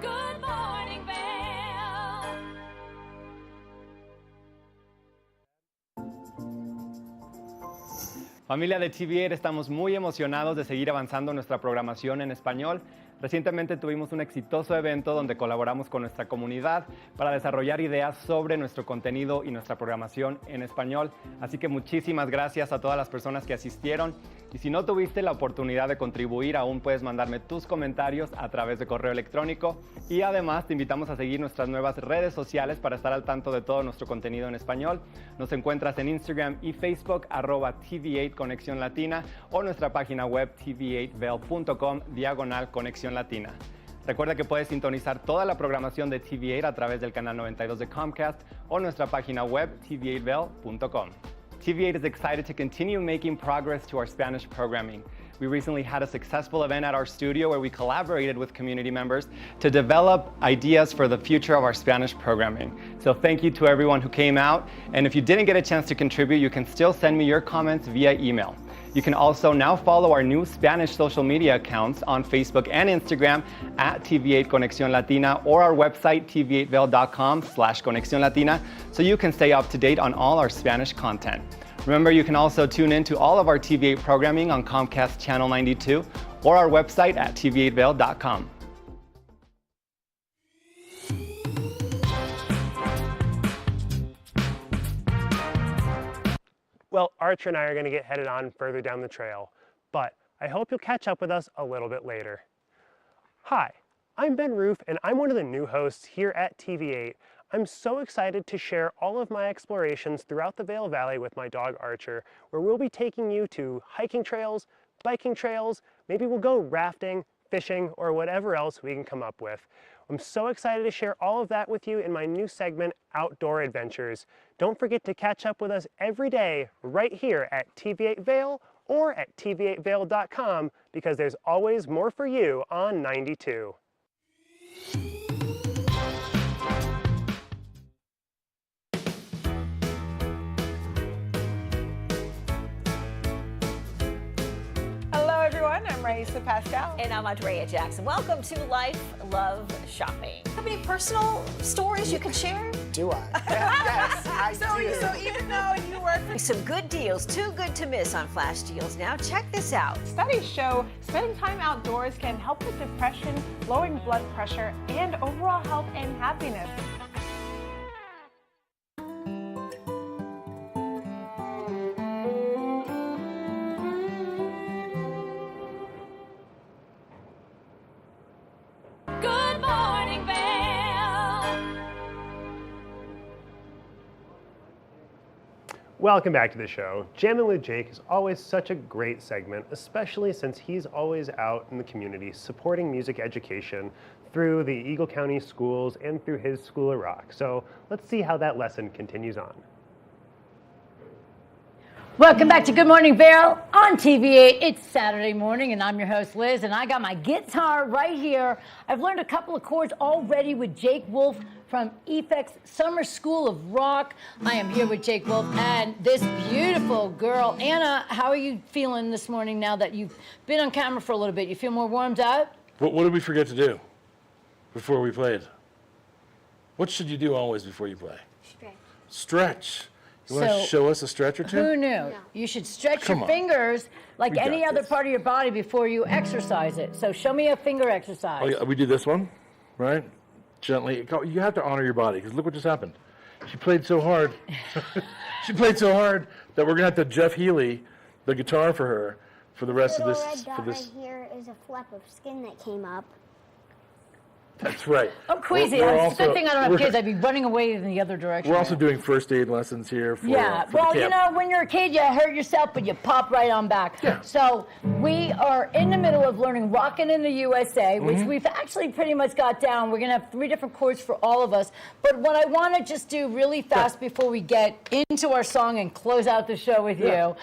Good morning, Vale. Familia de TV8, estamos muy emocionados de seguir avanzando nuestra programación en español. Recientemente tuvimos un exitoso evento donde colaboramos con nuestra comunidad para desarrollar ideas sobre nuestro contenido y nuestra programación en español. Así que muchísimas gracias a todas las personas que asistieron. Y si no tuviste la oportunidad de contribuir, aún puedes mandarme tus comentarios a través de correo electrónico. Y además te invitamos a seguir nuestras nuevas redes sociales para estar al tanto de todo nuestro contenido en español. Nos encuentras en Instagram y Facebook, @TV8 Conexión Latina, o nuestra página web tv8vel.com/Conexión Latina. Recuerda que puedes sintonizar toda la programación de TV8 a través del canal 92 de Comcast o nuestra página web tv8vel.com. TV8 is excited to continue making progress to our Spanish programming. We recently had a successful event at our studio where we collaborated with community members to develop ideas for the future of our Spanish programming. So thank you to everyone who came out. And if you didn't get a chance to contribute, you can still send me your comments via email. You can also now follow our new Spanish social media accounts on Facebook and Instagram at TV8 Conexión Latina, or our website tv8vel.com/Conexión Latina, so you can stay up to date on all our Spanish content. Remember, you can also tune in to all of our TV8 programming on Comcast Channel 92 or our website at tv8vel.com. Well, Archer and I are going to get headed on further down the trail, but I hope you'll catch up with us a little bit later. Hi, I'm Ben Roof, and I'm one of the new hosts here at TV8. I'm so excited to share all of my explorations throughout the Vail Valley with my dog Archer, where we'll be taking you to hiking trails, biking trails, maybe we'll go rafting, fishing, or whatever else we can come up with. I'm so excited to share all of that with you in my new segment, Outdoor Adventures. Don't forget to catch up with us every day right here at TV8 Vail or at tv8vel.com, because there's always more for you on 92. Hello, everyone. I'm Raisa Pascal. And I'm Andrea Jackson. Welcome to Life, Love, Shopping. Have any personal stories you can share? Do I? Yes, I So even though you work for some good deals, too good to miss on flash deals now. Check this out. Studies show spending time outdoors can help with depression, lowering blood pressure, and overall health and happiness. Good morning, Vail. Welcome back to the show. Jammin' with Jake is always such a great segment, especially since he's always out in the community supporting music education through the Eagle County schools and through his School of Rock. So let's see how that lesson continues on. Welcome back to Good Morning Vail on TV8. It's Saturday morning, and I'm your host, Liz, and I got my guitar right here. I've learned a couple of chords already with Jake Wolf from EFEX Summer School of Rock. I am here with Jake Wolf and this beautiful girl. Anna, how are you feeling this morning now that you've been on camera for a little bit? You feel more warmed up? What did we forget to do before we played? What should you do always before you play? Stretch. You want to show us a stretch or two? Who knew? You should stretch Come your on. fingers like We got any other this. part of your body before you exercise it. So show me a finger exercise. Oh, yeah, we do this one, right? Gently. You have to honor your body, because look what just happened. She played so hard. She played so hard that we're going to have to Jeff Healy the guitar for her for the rest of Little this. red dot For this. right here is a flap of skin that came up. That's right. I'm crazy. We're It's a also- good thing I don't have we're- kids. I'd be running away in the other direction. We're also doing first aid lessons here for Yeah, for well, the you camp. know, when you're a kid, you hurt yourself, but you pop right on back. Yeah. So we are in the middle of learning Rockin' in the USA, which Mhm. we've actually pretty much got down. We're going to have 3 different chords for all of us. But what I want to just do really fast before we get into our song and close out the show with you,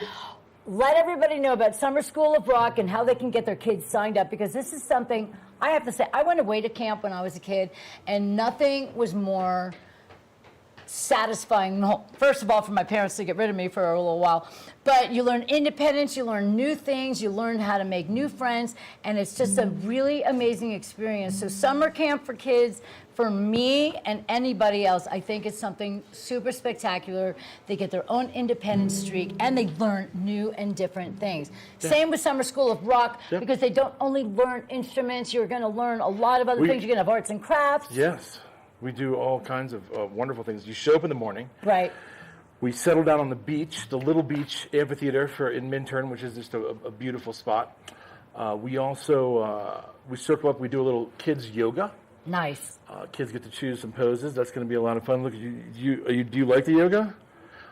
let everybody know about Summer School of Rock and how they can get their kids signed up, because this is something, I have to say, I went away to camp when I was a kid, and nothing was more satisfying, first of all, for my parents to get rid of me for a little while. But you learn independence, you learn new things, you learn how to make new friends, and it's just a really amazing experience. So summer camp for kids, for me and anybody else, I think it's something super spectacular. They get their own independent streak, and they learn new and different things. Yeah. Same with Summer School of Rock, Yep. because they don't only learn instruments, you're going to learn a lot of other things. You're going to have arts and crafts. Yes. We do all kinds of wonderful things. You show up in the morning. Right. We settle down on the beach, the Little Beach Amphitheater in Minturn, which is just a beautiful spot. We also, we circle up, we do a little kids yoga. Nice. Kids get to choose some poses. That's going to be a lot of fun. Look, do you like the yoga?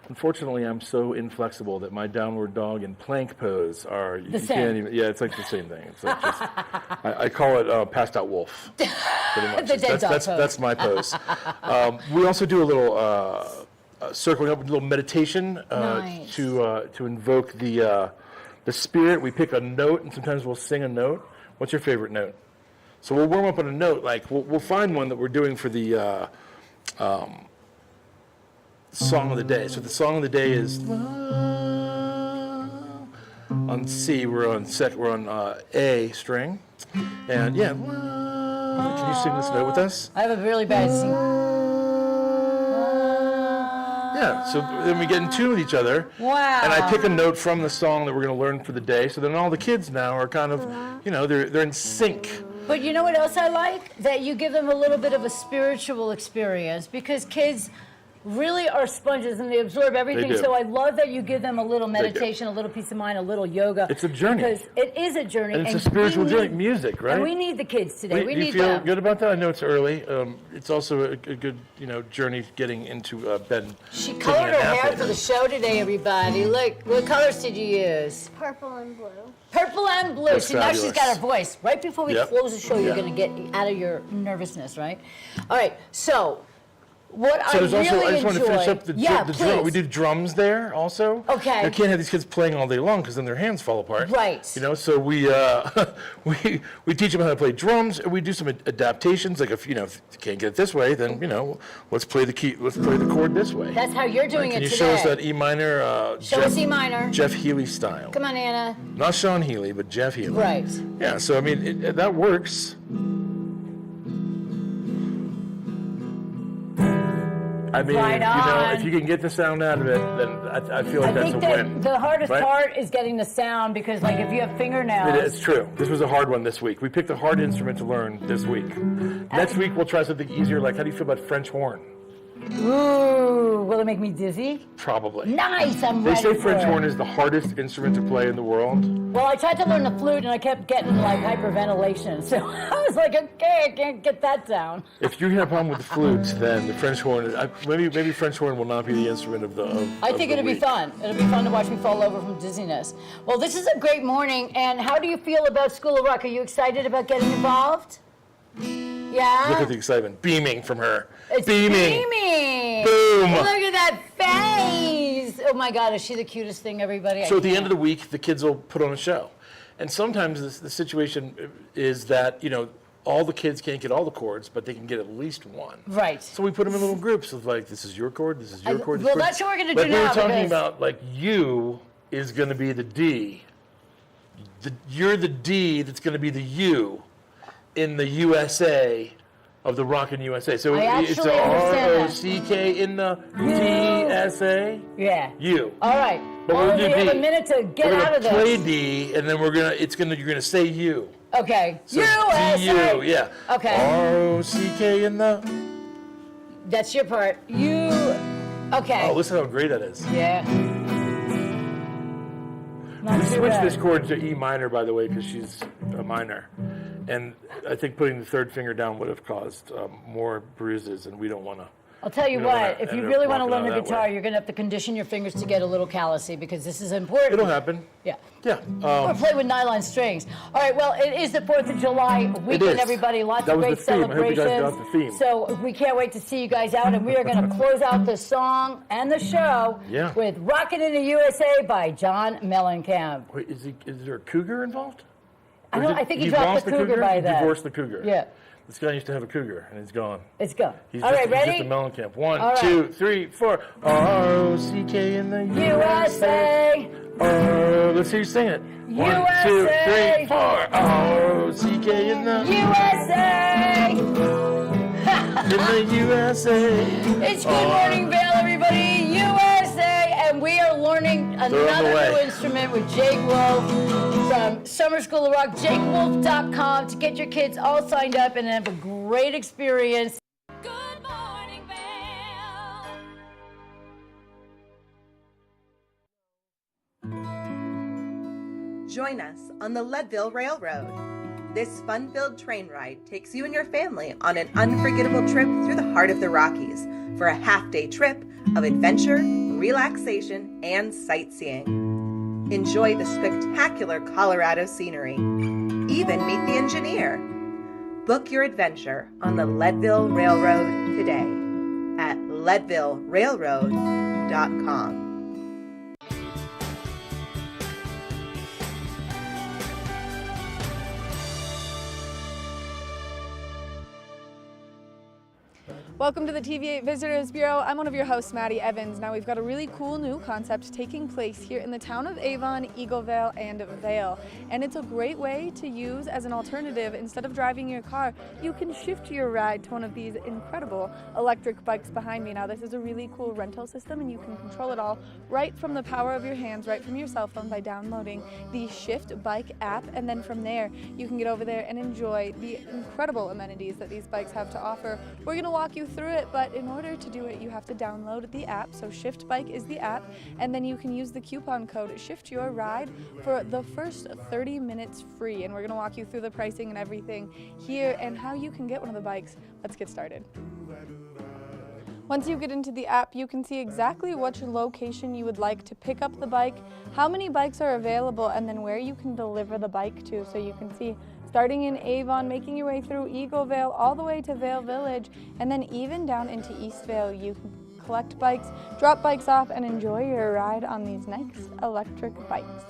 Unfortunately, I'm so inflexible that my downward dog and plank pose are The same. Yeah, it's like the same thing. It's like just, I call it passed out wolf. Pretty much. The dead dog pose. That's my pose. We also do a little circling up, a little meditation Nice. to invoke the spirit. We pick a note, and sometimes we'll sing a note. What's your favorite note? So we'll warm up on a note. Like we'll find one that we're doing for the song of the day. So the song of the day is on C. We're on A string, and yeah. Can you sing this note with us? I have a really bad sing. Yeah. So then we get in tune with each other. Wow. And I pick a note from the song that we're going to learn for the day. So then all the kids now are kind of, they're in sync. But you know what else I like? That you give them a little bit of a spiritual experience, because kids really are sponges and they absorb everything. do. So I love that you give them a little do. meditation, a little peace of mind, a little yoga. It's a journey. Because it is a journey. And it's a spiritual we journey. need- Music, right? And we need the kids today. We Do you need feel them. good about that? I know it's early. It's also a good, journey getting into bed. She taking colored a her nap hair later. for the show today, everybody. Look, what colors did you use? Purple and blue. Purple and blue. That's See, now she's fabulous. got her voice. Right before we Yep. close the show, you're Yeah. going to get out of your nervousness, right? All right, so what So I there's really also, I just want to finish enjoy- up the yeah, drum. We please. do drums there also. Okay. You can't have these kids playing all day long because then their hands fall apart. Right. So we we teach them how to play drums, and we do some adaptations. Like if you can't get it this way, then let's play the chord this way. That's how you're doing Can it you today. show us that E minor? Show us E minor. Jeff Healey style. Come on, Anna. Not Sean Healy, but Jeff Healey. Right. Yeah. So I mean, that works. I mean, Right on. if you can get the sound out of it, then I feel like I that's think a that win. the hardest right? part is getting the sound, because like if you have fingernails. It's true. This was a hard one this week. We picked a hard instrument to learn this week. Next week we'll try something easier. Like, how do you feel about French horn? Ooh, will it make me dizzy? Probably. Nice, I'm They ready say for French it. horn is the hardest instrument to play in the world. Well, I tried to learn the flute and I kept getting like hyperventilation, so I was like, okay, I can't get that down. If you have a problem with the flute, then the French horn. Maybe French horn will not be the instrument of the. I think it'll be fun. It'll be fun to watch me fall over from dizziness. Well, this is a great morning, and how do you feel about School of Rock? Are you excited about getting involved? Yeah? Look at the excitement beaming from her. It's beaming. Boom. Look at that face. Oh my God, is she the cutest thing, everybody? So at the end of the week, the kids will put on a show. And sometimes the situation is that, all the kids can't get all the chords, but they can get at least one. Right. So we put them in little groups of like, this is your chord, this is your chord. well, that's what we're gonna do Like we now, were talking because- about, like, you is going to be the D. You're the D that's going to be the U in the USA of the Rockin' USA. So I it's actually a understand that. R-O-C-K in the DSA. Yeah. You. All right. But Well, we'll we do have D. a minute to get We're out gonna of this. play D, and then you're gonna say U. Okay. So USA. D-U, yeah. Okay. R-O-C-K in the. That's your part. You. Okay. Oh, listen how great that is. Yeah. Not We too switched bad. this chord to E minor, by the way, because she's a minor. And I think putting the third finger down would have caused more bruises, and we don't want to. I'll tell you we don't what, wanna if you end up really want to walking learn out the that guitar, way. you're going to have to condition your fingers to get a little callousy, because this is important. It'll happen. Yeah. Yeah. Or play with nylon strings. All right, well, it is the 4th of July weekend, is. everybody. Lots That of was great the theme. I hope you celebrations. guys got the theme. So we can't wait to see you guys out, and we are going to close out the song and the show Yeah. with Rockin' in the USA by John Mellencamp. Wait, is there a cougar involved? I think he He dropped lost the cougar by He that. divorced the cougar. Yeah. This guy used to have a cougar, and he's gone. It's gone. He's All just, right, ready? He's just a Mellencamp. One, All right. 2, 3, 4. R-O-C-K in the USA. Let's hear you sing it. 1, 2, USA. 3, 4. R-O-C-K in the USA. in the USA. It's Good Morning Vale, everybody. USA. And we are learning another new instrument with Jake Wolf from Summer School of Rock. JakeWolf.com to get your kids all signed up and have a great experience. Join us on the Leadville Railroad. This fun-filled train ride takes you and your family on an unforgettable trip through the heart of the Rockies for a half-day trip of adventure, relaxation, and sightseeing. Enjoy the spectacular Colorado scenery. Even meet the engineer. Book your adventure on the Leadville Railroad today at leadvillerailroad.com. Welcome to the TV8 Visitors Bureau. I'm one of your hosts, Maddie Evans. Now we've got a really cool new concept taking place here in the town of Avon, Eaglevale, and Vale. And it's a great way to use as an alternative. Instead of driving your car, you can shift your ride to one of these incredible electric bikes behind me. Now this is a really cool rental system and you can control it all right from the power of your hands, right from your cell phone by downloading the Shift Bike app. And then from there, you can get over there and enjoy the incredible amenities that these bikes have to offer. We're gonna walk you through it, but in order to do it, you have to download the app. So Shift Bike is the app, and then you can use the coupon code Shift Your Ride for the first 30 minutes free. And we're gonna walk you through the pricing and everything here and how you can get one of the bikes. Let's get started. Once you get into the app, you can see exactly which location you would like to pick up the bike, how many bikes are available, and then where you can deliver the bike to. So you can see starting in Avon, making your way through Eaglevale, all the way to Vale Village, and then even down into Eastvale. You can collect bikes, drop bikes off, and enjoy your ride on these nice electric bikes.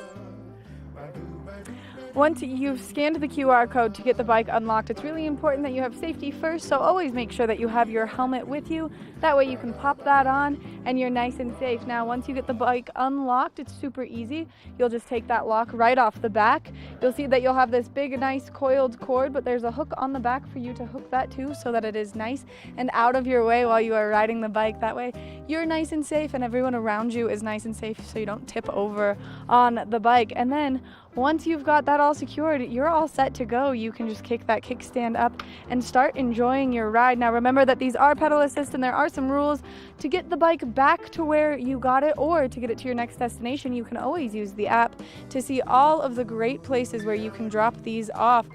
Once you've scanned the QR code to get the bike unlocked, it's really important that you have safety first, so always make sure that you have your helmet with you. That way you can pop that on and you're nice and safe. Now, once you get the bike unlocked, it's super easy. You'll just take that lock right off the back. You'll see that you'll have this big, nice coiled cord, but there's a hook on the back for you to hook that to so that it is nice and out of your way while you are riding the bike. That way you're nice and safe and everyone around you is nice and safe so you don't tip over on the bike. And then once you've got that all secured, you're all set to go. You can just kick that kickstand up and start enjoying your ride. Now remember that these are pedal assist and there are some rules. To get the bike back to where you got it or to get it to your next destination, you can always use the app to see all of the great places where you can drop these off.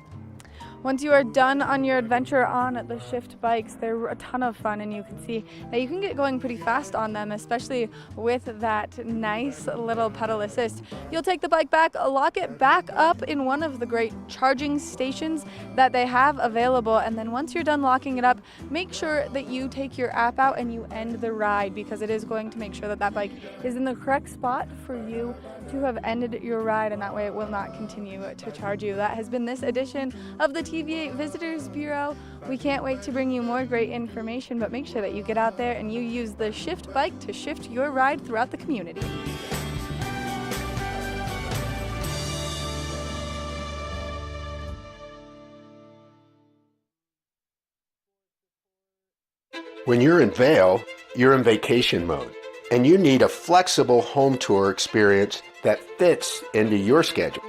Once you are done on your adventure on the Shift bikes, they're a ton of fun and you can see that you can get going pretty fast on them, especially with that nice little pedal assist. You'll take the bike back, lock it back up in one of the great charging stations that they have available, and then once you're done locking it up, make sure that you take your app out and you end the ride, because it is going to make sure that that bike is in the correct spot for you to have ended your ride, and that way it will not continue to charge you. That has been this edition of the TV8 Visitors Bureau. We can't wait to bring you more great information, but make sure that you get out there and you use the Shift Bike to shift your ride throughout the community. When you're in Vale, you're in vacation mode, and you need a flexible home tour experience that fits into your schedule.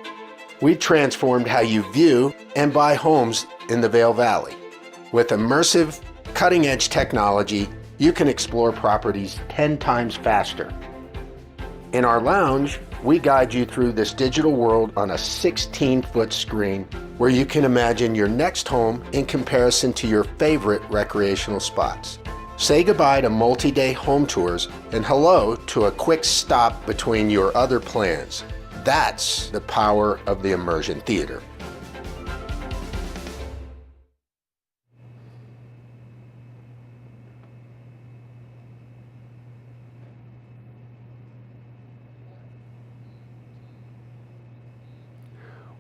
We transformed how you view and buy homes in the Vale Valley. With immersive, cutting-edge technology, you can explore properties 10 times faster. In our lounge, we guide you through this digital world on a 16-foot screen where you can imagine your next home in comparison to your favorite recreational spots. Say goodbye to multi-day home tours and hello to a quick stop between your other plans. That's the power of the Immersion Theater.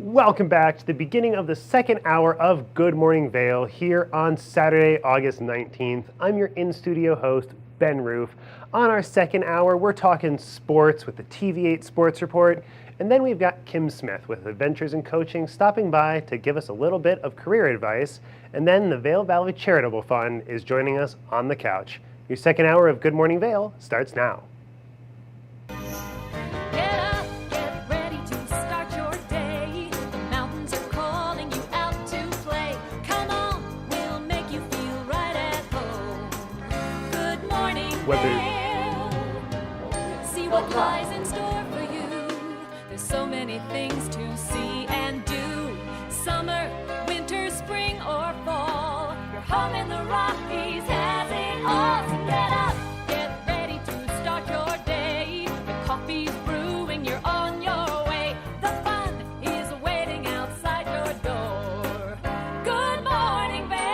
Welcome back to the beginning of the second hour of Good Morning Vail here on Saturday, August 19th. I'm your in-studio host, Ben Roof. On our second hour, we're talking sports with the TV8 Sports Report, and then we've got Kim Smith with Adventures in Coaching stopping by to give us a little bit of career advice, and then the Vail Valley Charitable Fund is joining us on the couch. Your second hour of Good Morning Vail starts now. See what lies in store for you. There's so many things to see and do. Summer, winter, spring, or fall. Your home in the Rockies has it all. So get up, get ready to start your day. The coffee's brewing, you're on your way. The fun is waiting outside your door. Good morning, Vail.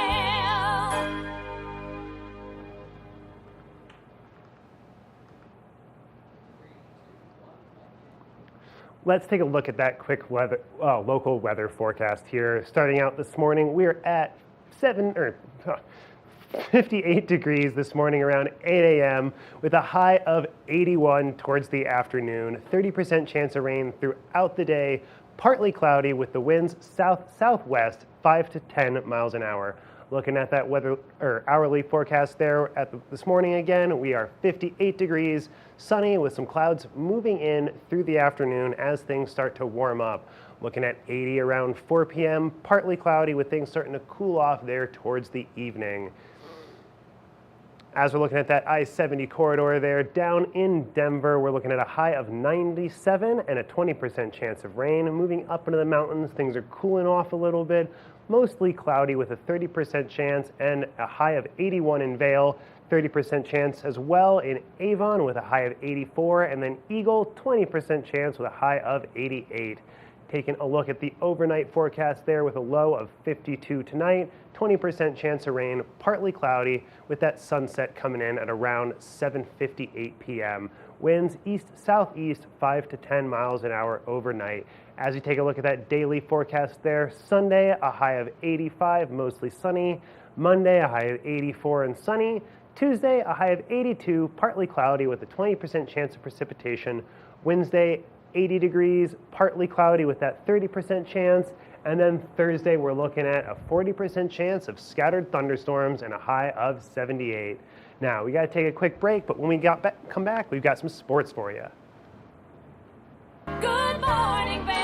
Let's take a look at that quick local weather forecast here. Starting out this morning, we're at 58 degrees this morning around 8 a.m. with a high of 81 towards the afternoon. 30% chance of rain throughout the day, partly cloudy with the winds south-southwest 5 to 10 miles an hour. Looking at that weather or hourly forecast there this morning again, we are 58 degrees, sunny with some clouds moving in through the afternoon as things start to warm up. Looking at 80 around 4 p.m., partly cloudy with things starting to cool off there towards the evening. As we're looking at that I-70 corridor there, down in Denver, we're looking at a high of 97 and a 20% chance of rain. Moving up into the mountains, things are cooling off a little bit. Mostly cloudy with a 30% chance and a high of 81 in Vail, 30% chance as well in Avon with a high of 84, and then Eagle, 20% chance with a high of 88. Taking a look at the overnight forecast there with a low of 52 tonight, 20% chance of rain, partly cloudy with that sunset coming in at around 7:58 p.m. Winds east-southeast 5 to 10 miles an hour overnight. As you take a look at that daily forecast there, Sunday a high of 85, mostly sunny. Monday a high of 84 and sunny. Tuesday a high of 82, partly cloudy with a 20% chance of precipitation. Wednesday 80 degrees, partly cloudy with that 30% chance. And then Thursday we're looking at a 40% chance of scattered thunderstorms and a high of 78. Now we got to take a quick break, but when we come back, we've got some sports for you. Good morning, Vail.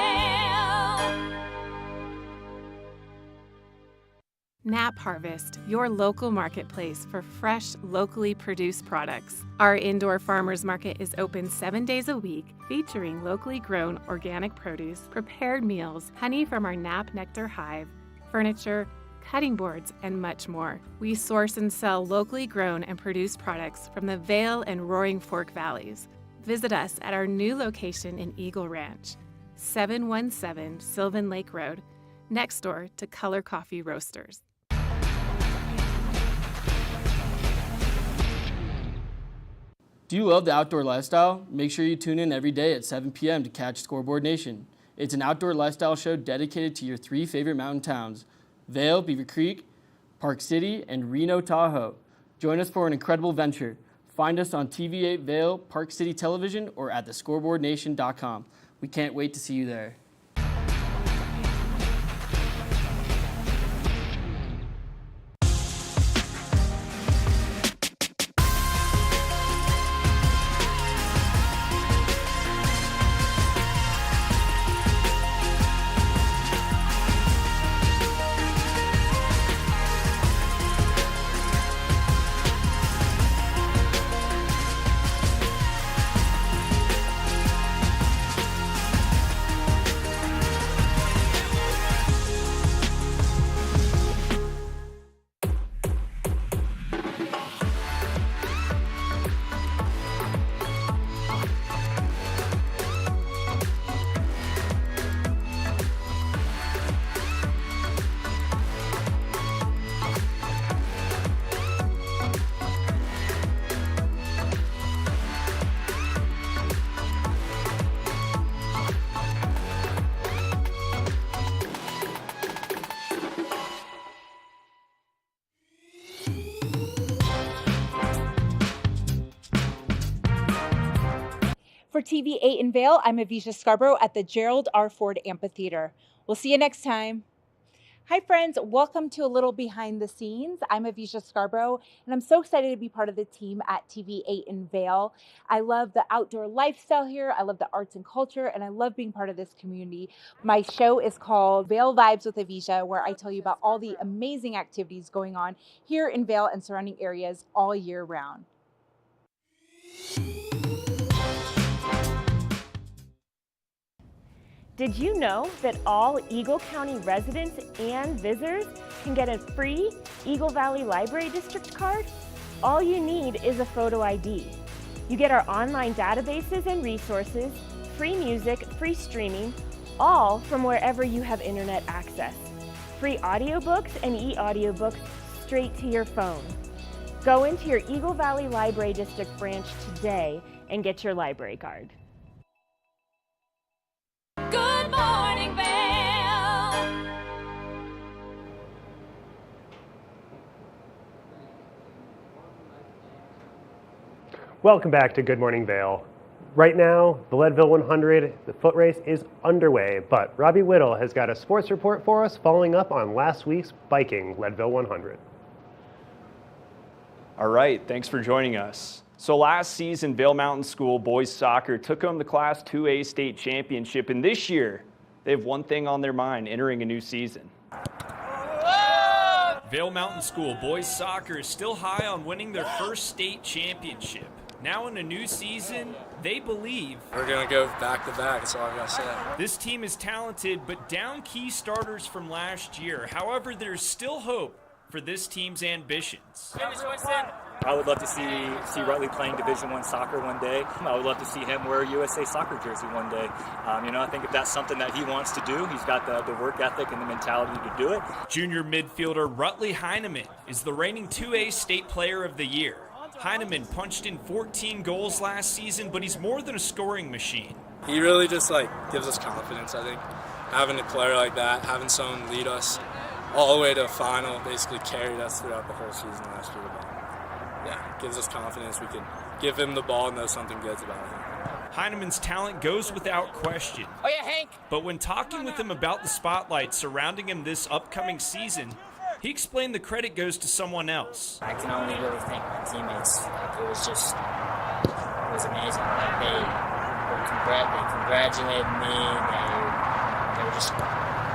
Knapp Harvest, your local marketplace for fresh, locally produced products. Our indoor farmers market is open 7 days a week, featuring locally grown organic produce, prepared meals, honey from our Knapp Nectar Hive, furniture, cutting boards, and much more. We source and sell locally grown and produced products from the Vail and Roaring Fork Valleys. Visit us at our new location in Eagle Ranch, 717 Sylvan Lake Road, next door to Color Coffee Roasters. Do you love the outdoor lifestyle? Make sure you tune in every day at 7 p.m. to catch Scoreboard Nation. It's an outdoor lifestyle show dedicated to your 3 favorite mountain towns, Vail, Beaver Creek, Park City, and Reno, Tahoe. Join us for an incredible venture. Find us on TV8 Vail, Park City Television, or at thescoreboardnation.com. We can't wait to see you there. TV8 in Vail, I'm Avisha Scarborough at the Gerald R. Ford Amphitheater. We'll see you next time. Hi friends, welcome to a little behind the scenes. I'm Avisha Scarborough, and I'm so excited to be part of the team at TV8 in Vail. I love the outdoor lifestyle here, I love the arts and culture, and I love being part of this community. My show is called Vail Vibes with Avisha, where I tell you about all the amazing activities going on here in Vail and surrounding areas all year round. Did you know that all Eagle County residents and visitors can get a free Eagle Valley Library District card? All you need is a photo ID. You get our online databases and resources, free music, free streaming, all from wherever you have internet access. Free audiobooks and e-audiobooks straight to your phone. Go into your Eagle Valley Library District branch today and get your library card. Good morning, Vail. Welcome back to Good Morning Vail. Right now, the Leadville 100, the foot race is underway, but Robbie Whittle has got a sports report for us following up on last week's biking Leadville 100. All right, thanks for joining us. So last season, Vail Mountain School boys soccer took home the Class 2A state championship, and this year, they have one thing on their mind, entering a new season. Vail Mountain School boys soccer is still high on winning their first state championship. Now in a new season, they believe we're going to go back to back, that's all I got to say. This team is talented, but down key starters from last year. However, there's still hope for this team's ambitions. I would love to see Rutley playing Division I soccer one day. I would love to see him wear a USA soccer jersey one day. I think if that's something that he wants to do, he's got the work ethic and the mentality to do it. Junior midfielder Rutley Heineman is the reigning 2A state player of the year. Heineman punched in 14 goals last season, but he's more than a scoring machine. He really just gives us confidence, I think. Having a player like that, having someone lead us all the way to a final, basically carried us throughout the whole season last year. Yeah, gives us confidence. We can give him the ball and know something good's about him. Heineman's talent goes without question. Oh yeah, Hank! But when talking with him about the spotlight surrounding him this upcoming season, he explained the credit goes to someone else. I can only really thank my teammates. It was amazing. They congratulated me. They were just...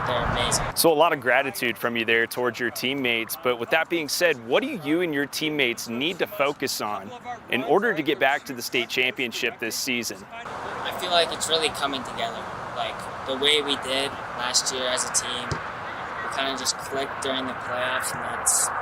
They're amazing. So a lot of gratitude from you there towards your teammates, but with that being said, what do you and your teammates need to focus on in order to get back to the state championship this season? I feel like it's really coming together. Like the way we did last year as a team, we kind of just clicked during the playoffs, and that's, I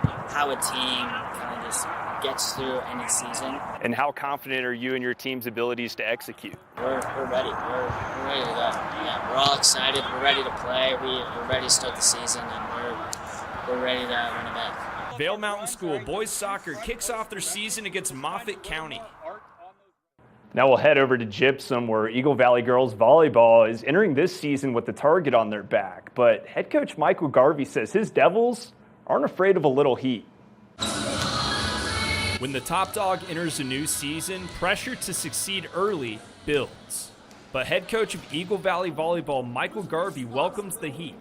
think, how a team kind of just gets through any season. And how confident are you in your team's abilities to execute? We're ready. We're ready to go. Yeah, we're all excited. We're ready to play. We're ready to start the season, and we're ready to win it back. Vail Mountain School boys soccer kicks off their season against Moffett County. Now we'll head over to Gypsum, where Eagle Valley girls volleyball is entering this season with the target on their back. But head coach Michael Garvey says his Devils aren't afraid of a little heat. When the top dog enters a new season, pressure to succeed early builds. But head coach of Eagle Valley Volleyball, Michael Garvey, welcomes the heat.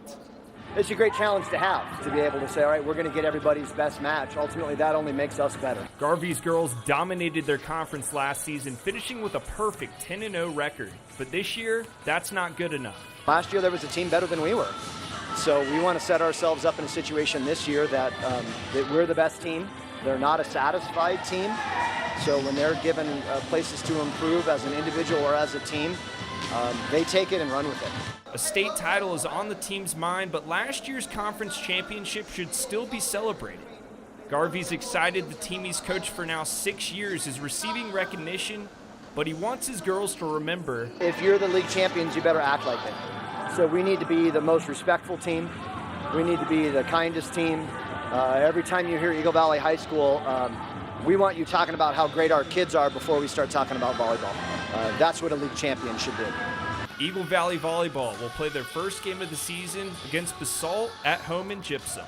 It's a great challenge to have, to be able to say, all right, we're going to get everybody's best match. Ultimately, that only makes us better. Garvey's girls dominated their conference last season, finishing with a perfect 10-0 record. But this year, that's not good enough. Last year, there was a team better than we were. So we want to set ourselves up in a situation this year that we're the best team. They're not a satisfied team. So when they're given places to improve as an individual or as a team, they take it and run with it. A state title is on the team's mind, but last year's conference championship should still be celebrated. Garvey's excited the team he's coached for now 6 years is receiving recognition, but he wants his girls to remember, if you're the league champions, you better act like it. So we need to be the most respectful team. We need to be the kindest team. Every time you hear Eagle Valley High School, we want you talking about how great our kids are before we start talking about volleyball. That's what a league champion should do. Eagle Valley Volleyball will play their first game of the season against Basalt at home in Gypsum.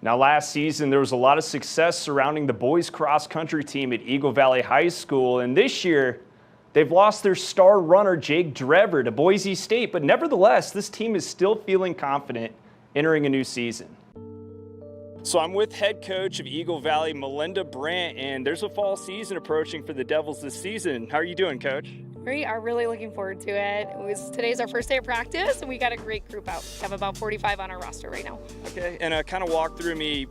Now, last season, there was a lot of success surrounding the boys cross country team at Eagle Valley High School, and this year, they've lost their star runner, Jake Drever, to Boise State, but nevertheless, this team is still feeling confident entering a new season. So I'm with head coach of Eagle Valley, Melinda Brandt, and there's a fall season approaching for the Devils this season. How are you doing, Coach? We are really looking forward to it. Today's our first day of practice, and we got a great group out. We have about 45 on our roster right now. Okay, and kind of walk through me,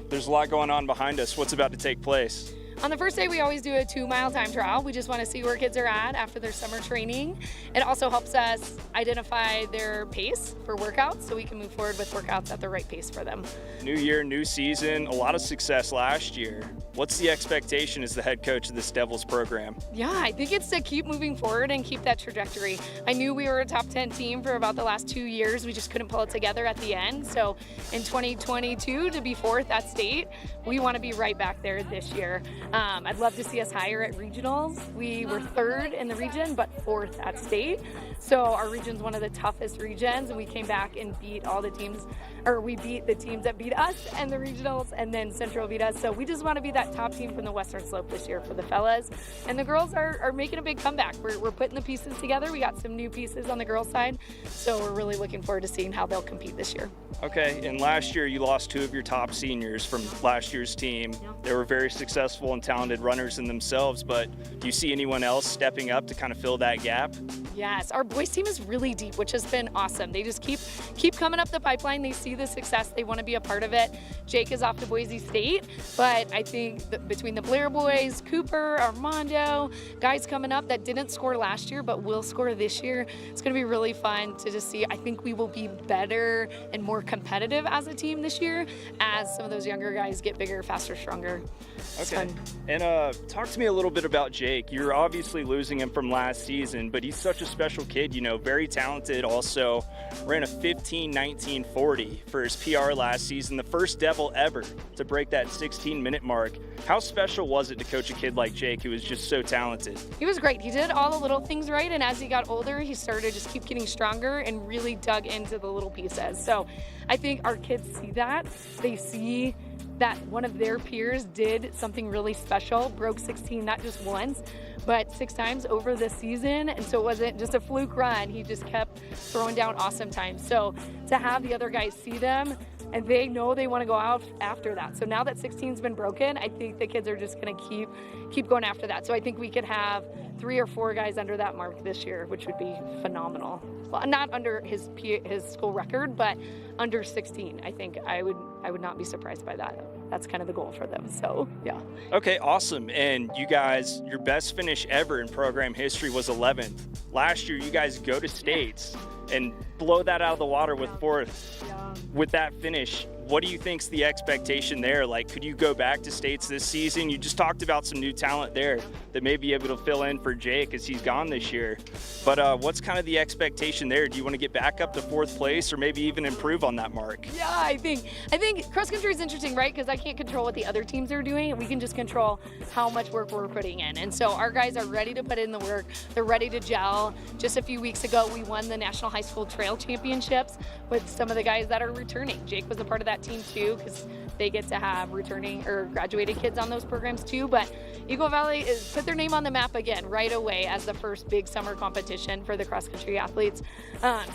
there's a lot going on behind us. What's about to take place? On the first day, we always do a 2-mile time trial. We just want to see where kids are at after their summer training. It also helps us identify their pace for workouts so we can move forward with workouts at the right pace for them. New year, new season, a lot of success last year. What's the expectation as the head coach of this Devils program? Yeah, I think it's to keep moving forward and keep that trajectory. I knew we were a top 10 team for about the last 2 years. We just couldn't pull it together at the end. So in 2022, to be 4th at state, we want to be right back there this year. I'd love to see us higher at regionals. We were 3rd in the region, but 4th at state. So our region's one of the toughest regions, and we came back and beat all the teams, or we beat the teams that beat us and the regionals, and then Central beat us. So we just want to be that top team from the Western Slope this year for the fellas. And the girls are making a big comeback. We're putting the pieces together. We got some new pieces on the girls' side, so we're really looking forward to seeing how they'll compete this year. Okay, and last year you lost 2 of your top seniors from last year's team. They were very successful and talented runners in themselves, but do you see anyone else stepping up to kind of fill that gap? Yes, our boys team is really deep, which has been awesome. They just keep coming up the pipeline. They see the success. They want to be a part of it. Jake is off to Boise State, but I think between the Blair boys, Cooper, Armando, guys coming up that didn't score last year but will score this year, it's going to be really fun to just see. I think we will be better and more competitive as a team this year as some of those younger guys get bigger, faster, stronger. Okay, and talk to me a little bit about Jake. You're obviously losing him from last season, but he's such a special kid, very talented. Also ran a 15:19:40 for his PR last season, the first Devil ever to break that 16-minute mark. How special was it to coach a kid like Jake who was just so talented? He was great. He did all the little things right, and as he got older, he started to just keep getting stronger and really dug into the little pieces. So I think our kids see that. They see that one of their peers did something really special, broke 16 not just once, but 6 times over the season. And so it wasn't just a fluke run. He just kept throwing down awesome times. So to have the other guys see them, and they know they want to go out after that. So now that 16's been broken, I think the kids are just going to keep going after that. So I think we could have 3 or 4 guys under that mark this year, which would be phenomenal. Well, not under his school record, but under 16. I think I would not be surprised by that. That's kind of the goal for them. So yeah. Okay, awesome. And you guys, your best finish ever in program history was 11th. Last year, you guys go to states and blow that out of the water with 4th. With that finish, what do you think's the expectation there? Like, could you go back to states this season? You just talked about some new talent there that may be able to fill in for Jake as he's gone this year. But what's kind of the expectation there? Do you want to get back up to 4th place or maybe even improve on that mark? Yeah, I think cross country is interesting, right? Because I can't control what the other teams are doing. We can just control how much work we're putting in. And so our guys are ready to put in the work. They're ready to gel. Just a few weeks ago, we won the National High School Trail Championships with some of the guys that are returning. Jake was a part of that team too, because they get to have returning or graduated kids on those programs too. But Eagle Valley is put their name on the map again right away as the first big summer competition for the cross country athletes.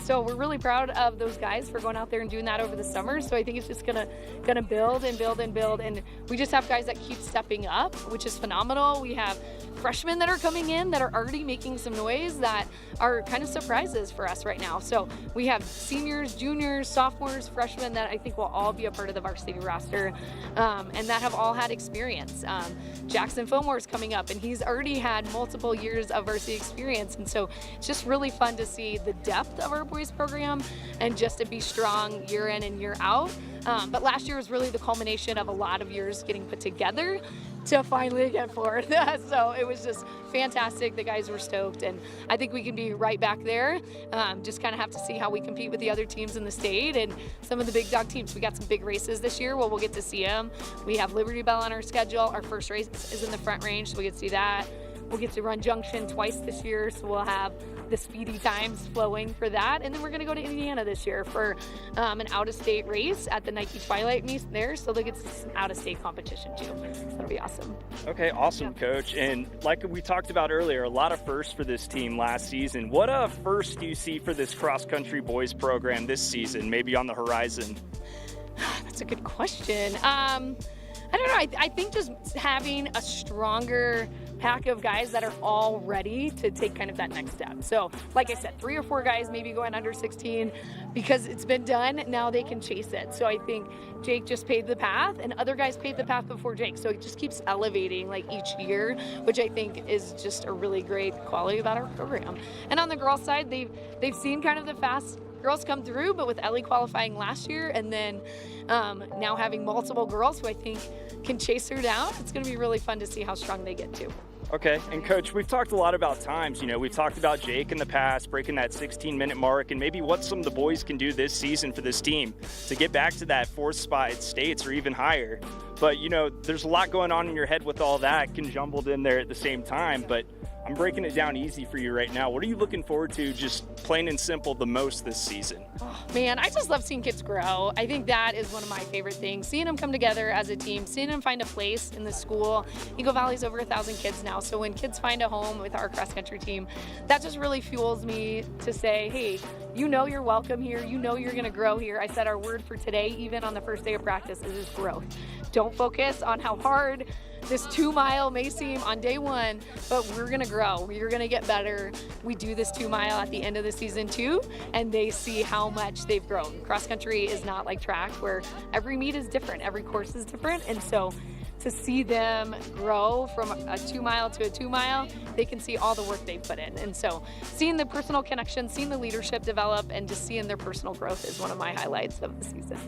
So we're really proud of those guys for going out there and doing that over the summer. So I think it's just gonna build and build and build, and we just have guys that keep stepping up, which is phenomenal. We have freshmen that are coming in that are already making some noise that are kind of surprises for us right now. So we have seniors, juniors, sophomores, freshmen that I think will all be a part of the varsity roster, and that have all had experience. Jackson Fillmore's coming up, and he's already had multiple years of varsity experience, and so it's just really fun to see the depth of our boys program and just to be strong year in and year out. But last year was really the culmination of a lot of years getting put together to finally get 4th. So it was just fantastic. The guys were stoked, and I think we can be right back there. Just kind of have to see how we compete with the other teams in the state and some of the big dog teams. We got some big races this year. Well, we'll get to see them. We have Liberty Bell on our schedule. Our first race is in the Front Range, so we get to see that. We'll get to run Junction twice this year, so we'll have the speedy times flowing for that. And then we're going to go to Indiana this year for an out-of-state race at the Nike Twilight meet there. So they'll get some out-of-state competition too. So that'll be awesome. Okay, awesome, Coach. And like we talked about earlier, a lot of firsts for this team last season. What first do you see for this cross-country boys program this season, maybe on the horizon? That's a good question. I don't know. I think just having a stronger pack of guys that are all ready to take kind of that next step. So, like I said, 3 or 4 guys maybe going under 16 because it's been done. Now they can chase it. So I think Jake just paved the path, and other guys paved the path before Jake. So it just keeps elevating like each year, which I think is just a really great quality about our program. And on the girls' side, they've seen kind of the fast girls come through, but with Ellie qualifying last year and then now having multiple girls who I think can chase her down, it's going to be really fun to see how strong they get too. Okay, and Coach, we've talked a lot about times. You know, we've talked about Jake in the past, breaking that 16-minute mark, and maybe what some of the boys can do this season for this team to get back to that 4th spot at states or even higher. But, you know, there's a lot going on in your head with all that jumbled in there at the same time, but I'm breaking it down easy for you right now. What are you looking forward to, just plain and simple, the most this season? Oh, man, I just love seeing kids grow. I think that is one of my favorite things. Seeing them come together as a team, seeing them find a place in the school. Eagle Valley's over 1,000 kids now, so when kids find a home with our cross-country team, that just really fuels me to say, hey, you know you're welcome here. You know you're going to grow here. I said our word for today, even on the first day of practice, is growth. Don't focus on how hard this 2-mile may seem on day 1, but we're gonna grow. We're gonna get better. We do this 2-mile at the end of the season too, and they see how much they've grown. Cross country is not like track where every meet is different, every course is different, and so to see them grow from a 2-mile to a 2-mile, they can see all the work they've put in. And so seeing the personal connection, seeing the leadership develop, and just seeing their personal growth is one of my highlights of the season.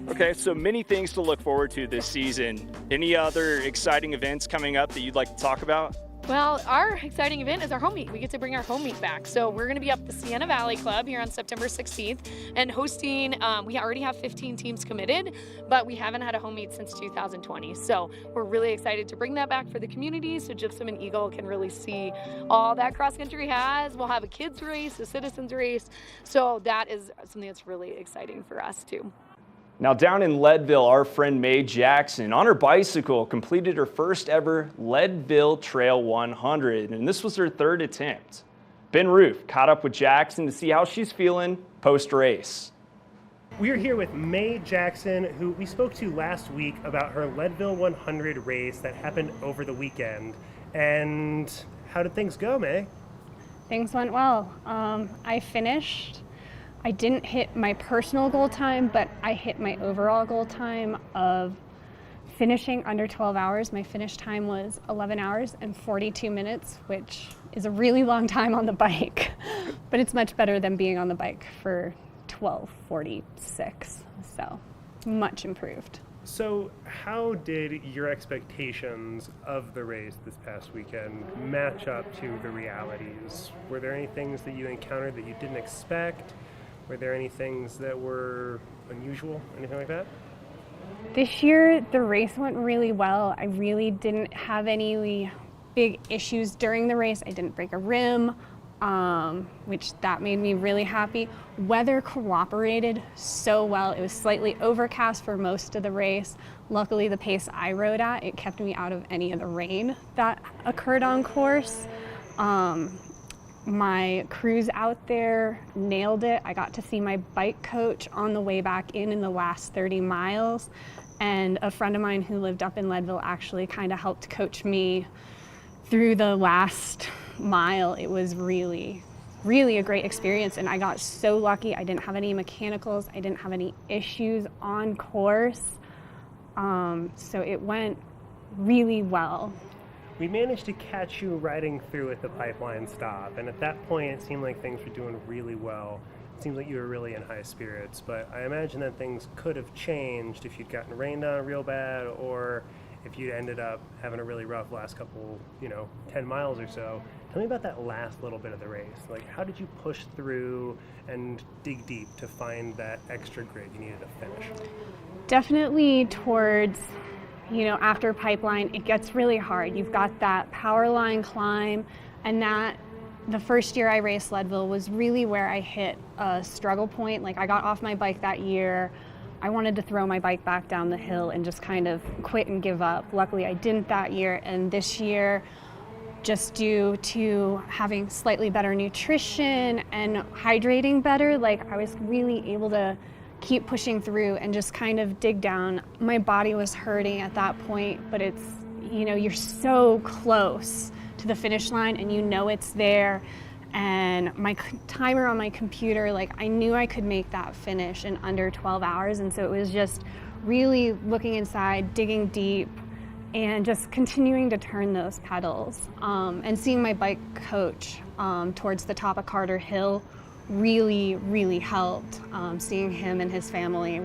Okay, so many things to look forward to this season. Any other exciting events coming up that you'd like to talk about? Well, our exciting event is our home meet. We get to bring our home meet back. So we're going to be up at the Sienna Valley Club here on September 16th and hosting, we already have 15 teams committed, but we haven't had a home meet since 2020. So we're really excited to bring that back for the community so Gypsum and Eagle can really see all that cross country has. We'll have a kids race, a citizens race. So that is something that's really exciting for us too. Now down in Leadville, our friend Mae Jackson on her bicycle completed her first ever Leadville Trail 100, and this was her 3rd attempt. Ben Roof caught up with Jackson to see how she's feeling post-race. We're here with Mae Jackson, who we spoke to last week about her Leadville 100 race that happened over the weekend. And how did things go, Mae? Things went well. I finished. I didn't hit my personal goal time, but I hit my overall goal time of finishing under 12 hours. My finish time was 11 hours and 42 minutes, which is a really long time on the bike, but it's much better than being on the bike for 12:46, so much improved. So how did your expectations of the race this past weekend match up to the realities? Were there any things that you encountered that you didn't expect? Were there any things that were unusual, anything like that? This year, the race went really well. I really didn't have any big issues during the race. I didn't break a rim, which that made me really happy. Weather cooperated so well. It was slightly overcast for most of the race. Luckily, the pace I rode at, it kept me out of any of the rain that occurred on course. My crews out there nailed it. I got to see my bike coach on the way back in the last 30 miles. And a friend of mine who lived up in Leadville actually kind of helped coach me through the last mile. It was really, really a great experience. And I got so lucky. I didn't have any mechanicals. I didn't have any issues on course. So it went really well. We managed to catch you riding through at the pipeline stop, and at that point it seemed like things were doing really well. It seems like you were really in high spirits, but I imagine that things could have changed if you'd gotten rained on real bad, or if you'd ended up having a really rough last couple, 10 miles or so. Tell me about that last little bit of the race. Like, how did you push through and dig deep to find that extra grit you needed to finish? Definitely towards after pipeline, it gets really hard. You've got that power line climb, and that the first year I raced Leadville was really where I hit a struggle point. Like, I got off my bike that year. I wanted to throw my bike back down the hill and just kind of quit and give up. Luckily, I didn't that year. And this year, just due to having slightly better nutrition and hydrating better, like, I was really able to keep pushing through and just kind of dig down. My body was hurting at that point, but it's, you know, you're so close to the finish line and you know it's there. And my timer on my computer, like, I knew I could make that finish in under 12 hours. And so it was just really looking inside, digging deep, and just continuing to turn those pedals. And seeing my bike coach towards the top of Carter Hill really, really helped. Seeing him and his family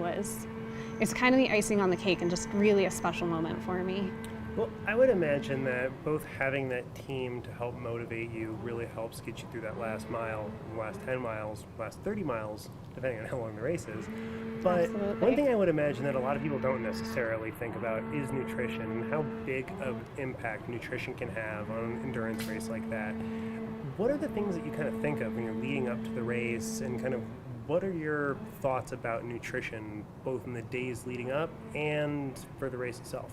it's kind of the icing on the cake and just really a special moment for me. Well, I would imagine that both having that team to help motivate you really helps get you through that last mile, last 10 miles, last 30 miles, depending on how long the race is. But Absolutely. one thing I would imagine that a lot of people don't necessarily think about is nutrition and how big of impact nutrition can have on an endurance race like that. What are the things that you kind of think of when you're leading up to the race, and kind of what are your thoughts about nutrition, both in the days leading up and for the race itself?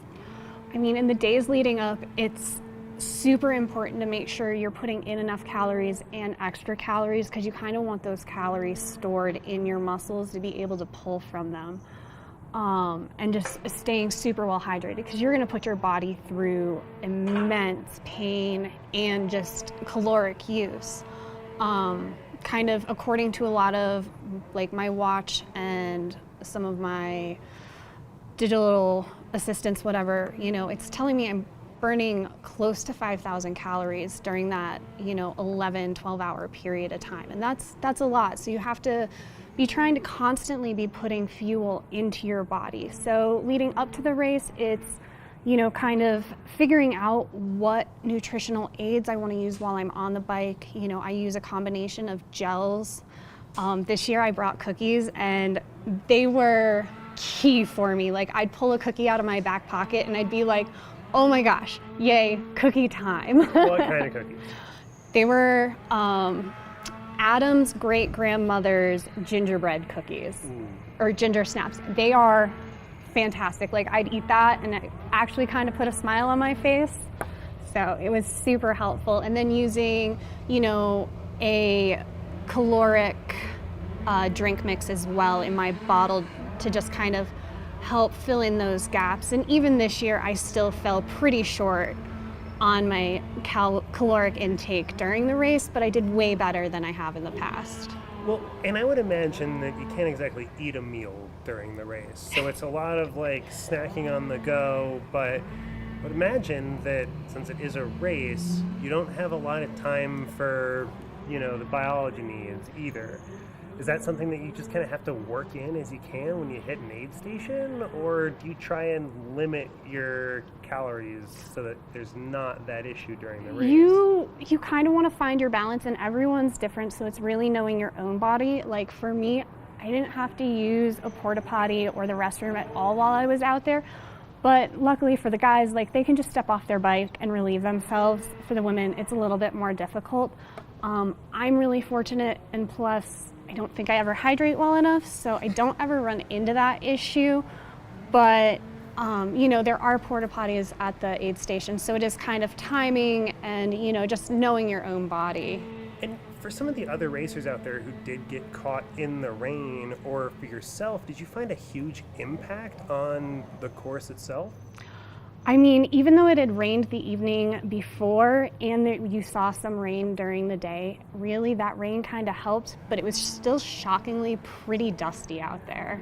I mean, in the days leading up, it's super important to make sure you're putting in enough calories and extra calories, because you kind of want those calories stored in your muscles to be able to pull from them. And just staying super well hydrated, because you're going to put your body through immense pain and just caloric use. Kind of according to a lot of, like, my watch and some of my digital assistants, whatever, you know, it's telling me I'm burning close to 5,000 calories during that, 11, 12-hour period of time. And that's a lot. So you have to be trying to constantly be putting fuel into your body. So leading up to the race, it's, kind of figuring out what nutritional aids I want to use while I'm on the bike. I use a combination of gels. This year I brought cookies, and they were key for me. Like, I'd pull a cookie out of my back pocket and I'd be like, oh my gosh, yay, cookie time. What kind of cookies? They were Adam's great-grandmother's gingerbread cookies, or ginger snaps. They are fantastic. Like, I'd eat that and it actually kind of put a smile on my face. So it was super helpful. And then using, a caloric drink mix as well in my bottle to just kind of help fill in those gaps. And even this year, I still fell pretty short on my caloric intake during the race, but I did way better than I have in the past. Well, and I would imagine that you can't exactly eat a meal during the race. So it's a lot of, like, snacking on the go, but I would imagine that since it is a race, you don't have a lot of time for, the biology needs either. Is that something that you just kind of have to work in as you can when you hit an aid station? Or do you try and limit your calories so that there's not that issue during the race? You kind of want to find your balance, and everyone's different, so it's really knowing your own body. Like, for me, I didn't have to use a porta potty or the restroom at all while I was out there. But luckily for the guys, like, they can just step off their bike and relieve themselves. For the women, it's a little bit more difficult. I'm really fortunate, and plus, I don't think I ever hydrate well enough, so I don't ever run into that issue. But, there are porta potties at the aid station, so it is kind of timing and, just knowing your own body. And for some of the other racers out there who did get caught in the rain, or for yourself, did you find a huge impact on the course itself? I mean, even though it had rained the evening before and that you saw some rain during the day, really that rain kind of helped, but it was still shockingly pretty dusty out there.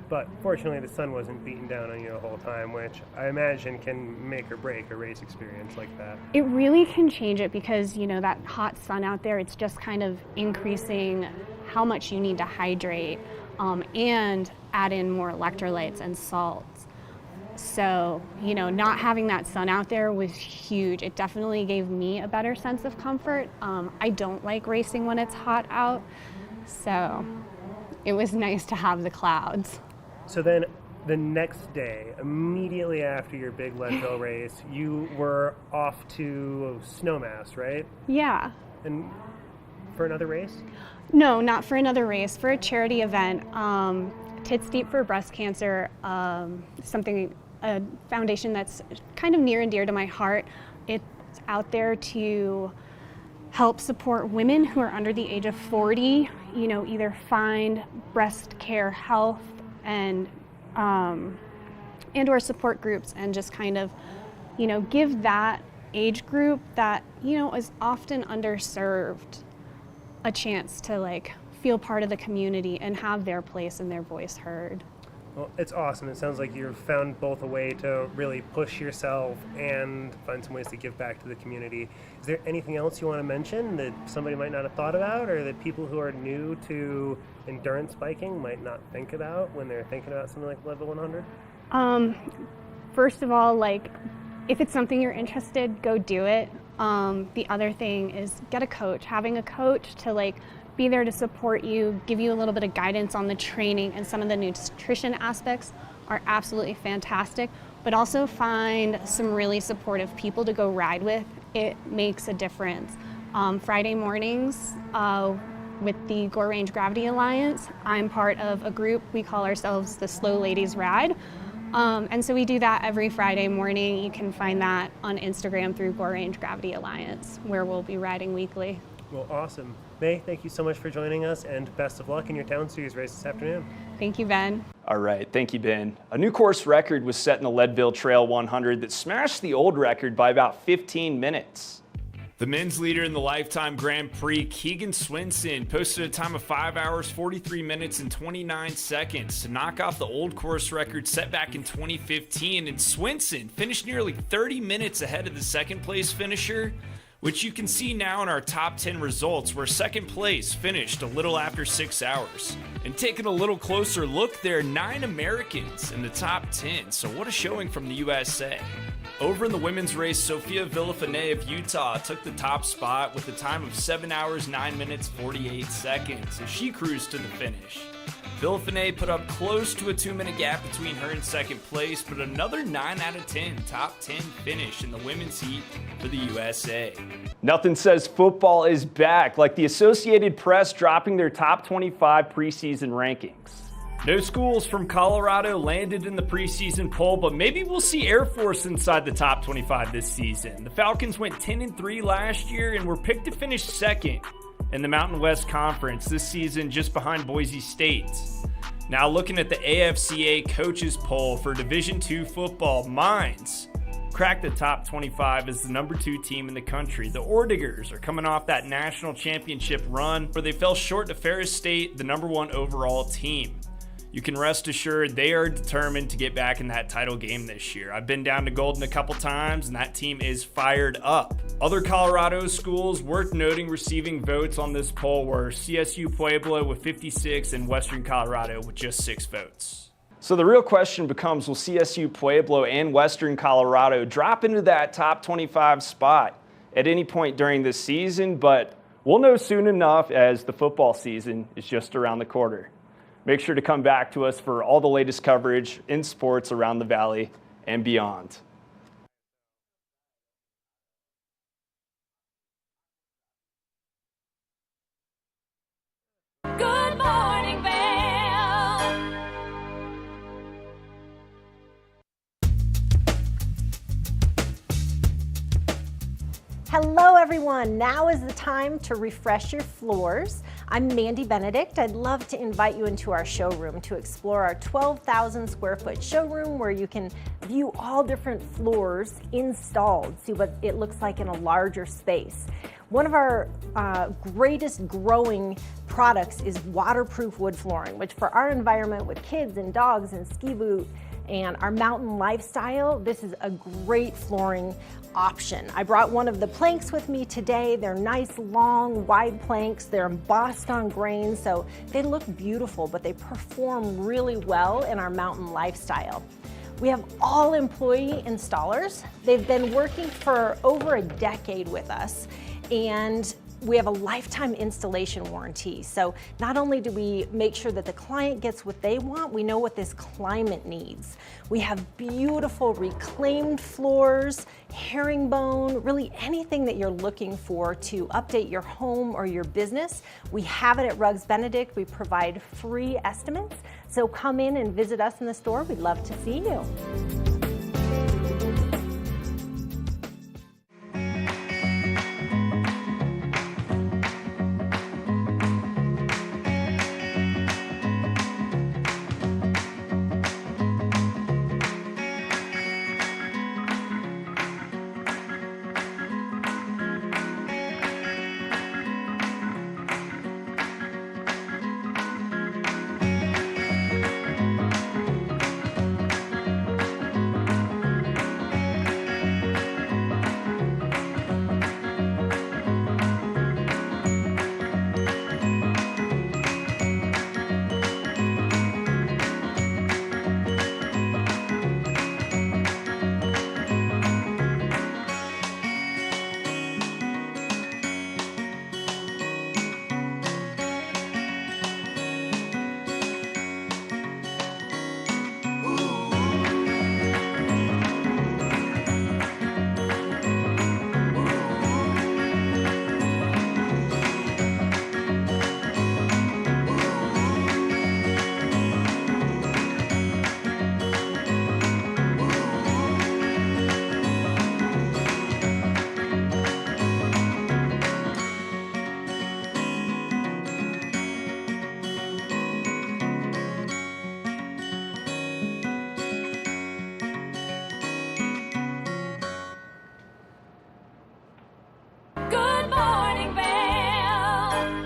But fortunately, the sun wasn't beating down on you the whole time, which I imagine can make or break a race experience like that. It really can change it because, that hot sun out there, it's just kind of increasing how much you need to hydrate and add in more electrolytes and salts. So, not having that sun out there was huge. It definitely gave me a better sense of comfort. I don't like racing when it's hot out, so it was nice to have the clouds. So then the next day, immediately after your big Leadville race, you were off to Snowmass, right? Yeah. And for another race? No, not for another race. For a charity event, Tits Deep for Breast Cancer, a foundation that's kind of near and dear to my heart. It's out there to help support women who are under the age of 40, either find breast care health and or support groups, and just kind of, give that age group that, is often underserved a chance to feel part of the community and have their place and their voice heard. Well, it's awesome. It sounds like you've found both a way to really push yourself and find some ways to give back to the community. Is there anything else you want to mention that somebody might not have thought about, or that people who are new to endurance biking might not think about when they're thinking about something like Leadville 100? First of all, if it's something you're interested, go do it. The other thing is get a coach. Having a coach to be there to support you, give you a little bit of guidance on the training and some of the nutrition aspects are absolutely fantastic, but also find some really supportive people to go ride with. It makes a difference. Friday mornings with the Gore Range Gravity Alliance, I'm part of a group. We call ourselves the Slow Ladies Ride. And so we do that every Friday morning. You can find that on Instagram through Gore Range Gravity Alliance, where we'll be riding weekly. Well, awesome. May, thank you so much for joining us, and best of luck in your Town Series race this afternoon. Thank you, Ben. All right, thank you, Ben. A new course record was set in the Leadville Trail 100 that smashed the old record by about 15 minutes. The men's leader in the Lifetime Grand Prix, Keegan Swinson, posted a time of 5 hours, 43 minutes, and 29 seconds to knock off the old course record set back in 2015. And Swinson finished nearly 30 minutes ahead of the second place finisher, which you can see now in our top 10 results, where second place finished a little after 6 hours. And taking a little closer look, there are 9 Americans in the top 10, so what a showing from the USA. Over in the women's race, Sophia Villafane of Utah took the top spot with a time of 7 hours, 9 minutes, 48 seconds as she cruised to the finish. Villafane put up close to a 2-minute gap between her and second place, but another 9 out of 10 top 10 finish in the women's heat for the USA. Nothing says football is back like the Associated Press dropping their top 25 preseason rankings. No schools from Colorado landed in the preseason poll, but maybe we'll see Air Force inside the top 25 this season. The Falcons went 10-3 last year and were picked to finish second in the Mountain West Conference this season, just behind Boise State. Now looking at the AFCA coaches poll for Division II football, Mines cracked the top 25 as the number 2 team in the country. The Ordigers are coming off that national championship run where they fell short to Ferris State, the number 1 overall team. You can rest assured they are determined to get back in that title game this year. I've been down to Golden a couple times, and that team is fired up. Other Colorado schools worth noting receiving votes on this poll were CSU Pueblo with 56 and Western Colorado with just 6 votes. So the real question becomes, will CSU Pueblo and Western Colorado drop into that top 25 spot at any point during this season? But we'll know soon enough, as the football season is just around the corner. Make sure to come back to us for all the latest coverage in sports around the Valley and beyond. Good morning, Vale. Hello everyone, now is the time to refresh your floors. I'm Mandy Benedict. I'd love to invite you into our showroom to explore our 12,000 square foot showroom where you can view all different floors installed, see what it looks like in a larger space. One of our greatest growing products is waterproof wood flooring, which for our environment with kids and dogs and ski boot and our mountain lifestyle, this is a great flooring option. I brought one of the planks with me today. They're nice, long, wide planks. They're embossed on grain, so they look beautiful, but they perform really well in our mountain lifestyle. We have all employee installers. They've been working for over a decade with us, and We have a lifetime installation warranty. So not only do we make sure that the client gets what they want, we know what this climate needs. We have beautiful reclaimed floors, herringbone, really anything that you're looking for to update your home or your business. We have it at Rugs Benedict. We provide free estimates. So come in and visit us in the store. We'd love to see you. Good morning, Vale.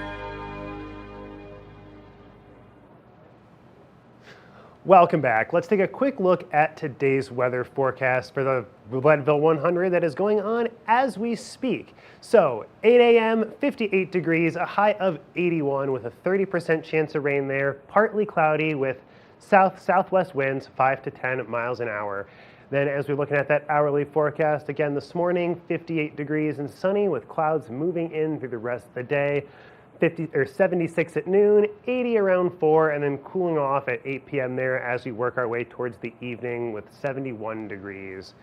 Welcome back. Let's take a quick look at today's weather forecast for the Leadville 100 that is going on as we speak. So 8 a.m., 58 degrees, a high of 81 with a 30% chance of rain there, partly cloudy with southwest winds 5 to 10 miles an hour. Then as we're looking at that hourly forecast, again this morning, 58 degrees and sunny with clouds moving in through the rest of the day. 76 at noon, 80 around 4, and then cooling off at 8 p.m. there as we work our way towards the evening with 71 degrees.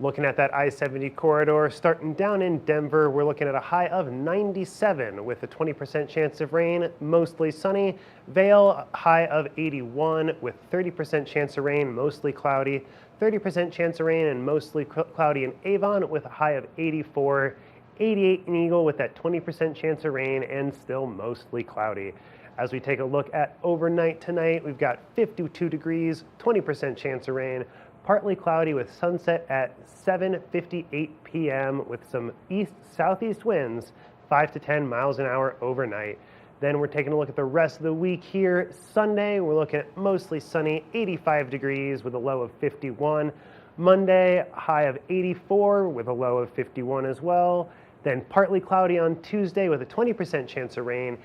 Looking at that I-70 corridor, starting down in Denver, we're looking at a high of 97 with a 20% chance of rain, mostly sunny. Vail, high of 81 with 30% chance of rain, mostly cloudy. 30% chance of rain and mostly cloudy in Avon with a high of 84. 88 in Eagle with that 20% chance of rain and still mostly cloudy. As we take a look at overnight tonight, we've got 52 degrees, 20% chance of rain, partly cloudy with sunset at 7:58 p.m. with some east-southeast winds, 5 to 10 miles an hour overnight. Then we're taking a look at the rest of the week here. Sunday, we're looking at mostly sunny, 85 degrees with a low of 51. Monday, high of 84 with a low of 51 as well. Then partly cloudy on Tuesday with a 20% chance of rain.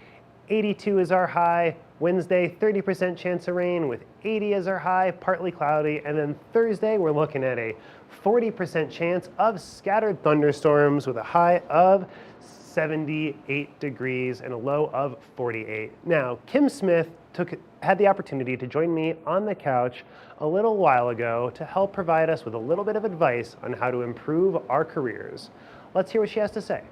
82 is our high. Wednesday, 30% chance of rain with 80 as our high, partly cloudy. And then Thursday, we're looking at a 40% chance of scattered thunderstorms with a high of 78 degrees and a low of 48. Now, Kim Smith had the opportunity to join me on the couch a little while ago to help provide us with a little bit of advice on how to improve our careers. Let's hear what she has to say.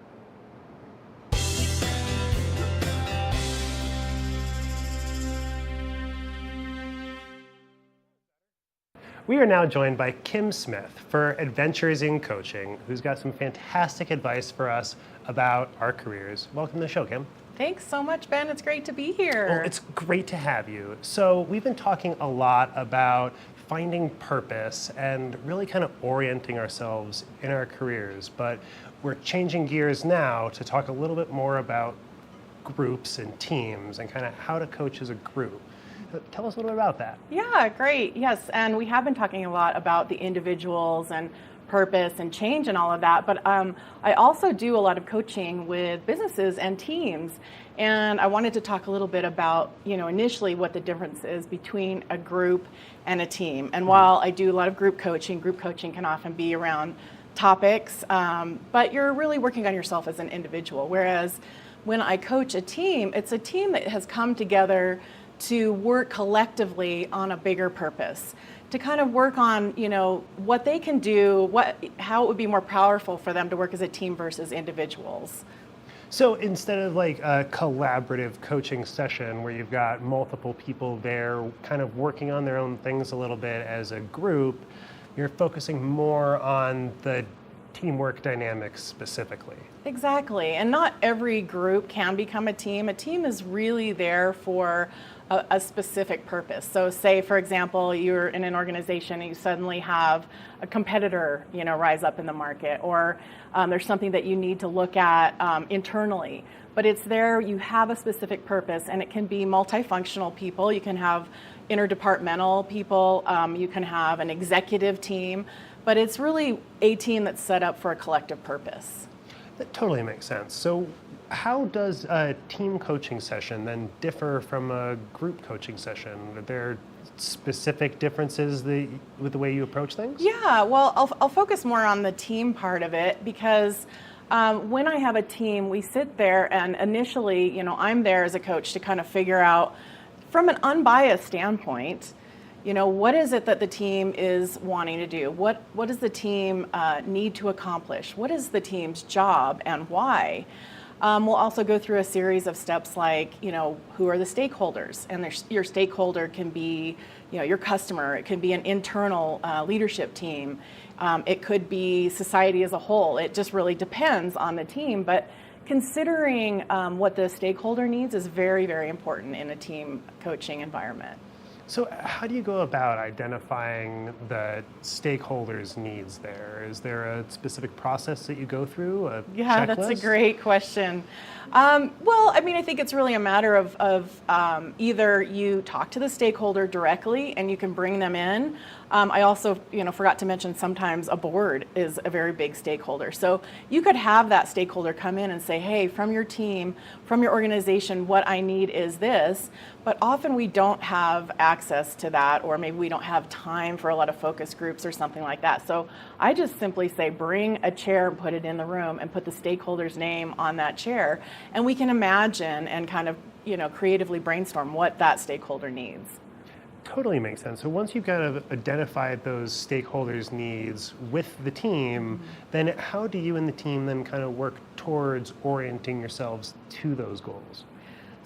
We are now joined by Kim Smith for Adventures in Coaching, who's got some fantastic advice for us about our careers. Welcome to the show, Kim. Thanks so much, Ben. It's great to be here. Well, it's great to have you. So we've been talking a lot about finding purpose and really kind of orienting ourselves in our careers, but we're changing gears now to talk a little bit more about groups and teams and kind of how to coach as a group. Tell us a little bit about that. Yeah, great. Yes, and we have been talking a lot about the individuals and purpose and change and all of that, but I also do a lot of coaching with businesses and teams, and I wanted to talk a little bit about, initially what the difference is between a group and a team. And while I do a lot of group coaching can often be around topics, but you're really working on yourself as an individual. Whereas when I coach a team, it's a team that has come together to work collectively on a bigger purpose, to kind of work on, you know, what they can do, how it would be more powerful for them to work as a team versus individuals. So instead of like a collaborative coaching session where you've got multiple people there kind of working on their own things a little bit as a group, you're focusing more on the teamwork dynamics specifically. Exactly, and not every group can become a team. A team is really there for a specific purpose. So say, for example, you're in an organization and you suddenly have a competitor, you know, rise up in the market, or there's something that you need to look at internally. But it's there, you have a specific purpose, and it can be multifunctional people. You can have interdepartmental people, you can have an executive team, but it's really a team that's set up for a collective purpose. That totally makes sense. So how does a team coaching session then differ from a group coaching session? Are there specific differences with the way you approach things? Yeah, well, I'll focus more on the team part of it because when I have a team, we sit there and initially, you know, I'm there as a coach to kind of figure out from an unbiased standpoint, you know, what is it that the team is wanting to do? What does the team need to accomplish? What is the team's job and why? We'll also go through a series of steps like, you know, who are the stakeholders? And your stakeholder can be, you know, your customer. It can be an internal leadership team. It could be society as a whole. It just really depends on the team. But considering what the stakeholder needs is very, very important in a team coaching environment. So how do you go about identifying the stakeholders' needs there? Is there a specific process that you go through? Yeah, checklist? That's a great question. Well, I mean, I think it's really a matter of either you talk to the stakeholder directly and you can bring them in. I also, you know, forgot to mention sometimes a board is a very big stakeholder. So you could have that stakeholder come in and say, hey, from your team, from your organization, what I need is this. But often we don't have access to that, or maybe we don't have time for a lot of focus groups or something like that. So I just simply say, bring a chair and put it in the room and put the stakeholder's name on that chair. And we can imagine and kind of, you know, creatively brainstorm what that stakeholder needs. Totally makes sense. So once you've kind of identified those stakeholders' needs with the team, then how do you and the team then kind of work towards orienting yourselves to those goals?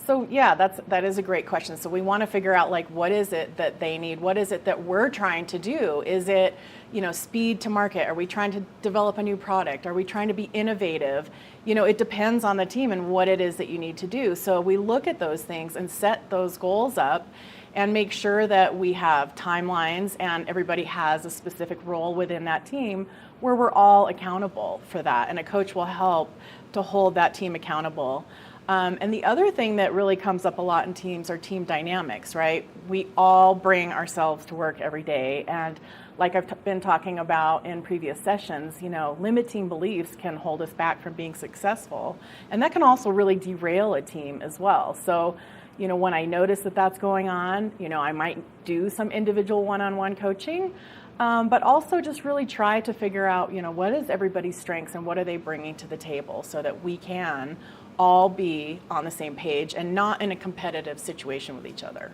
So yeah, that is a great question. So we want to figure out, like, what is it that they need? What is it that we're trying to do? Is it, you know, speed to market? Are we trying to develop a new product? Are we trying to be innovative? You know, it depends on the team and what it is that you need to do. So we look at those things and set those goals up and make sure that we have timelines and everybody has a specific role within that team where we're all accountable for that. And a coach will help to hold that team accountable. And the other thing that really comes up a lot in teams are team dynamics, right? We all bring ourselves to work every day. And like I've been talking about in previous sessions, you know, limiting beliefs can hold us back from being successful. And that can also really derail a team as well. So, you know, when I notice that that's going on, you know, I might do some individual one-on-one coaching, but also just really try to figure out, you know, what is everybody's strengths and what are they bringing to the table so that we can all be on the same page and not in a competitive situation with each other.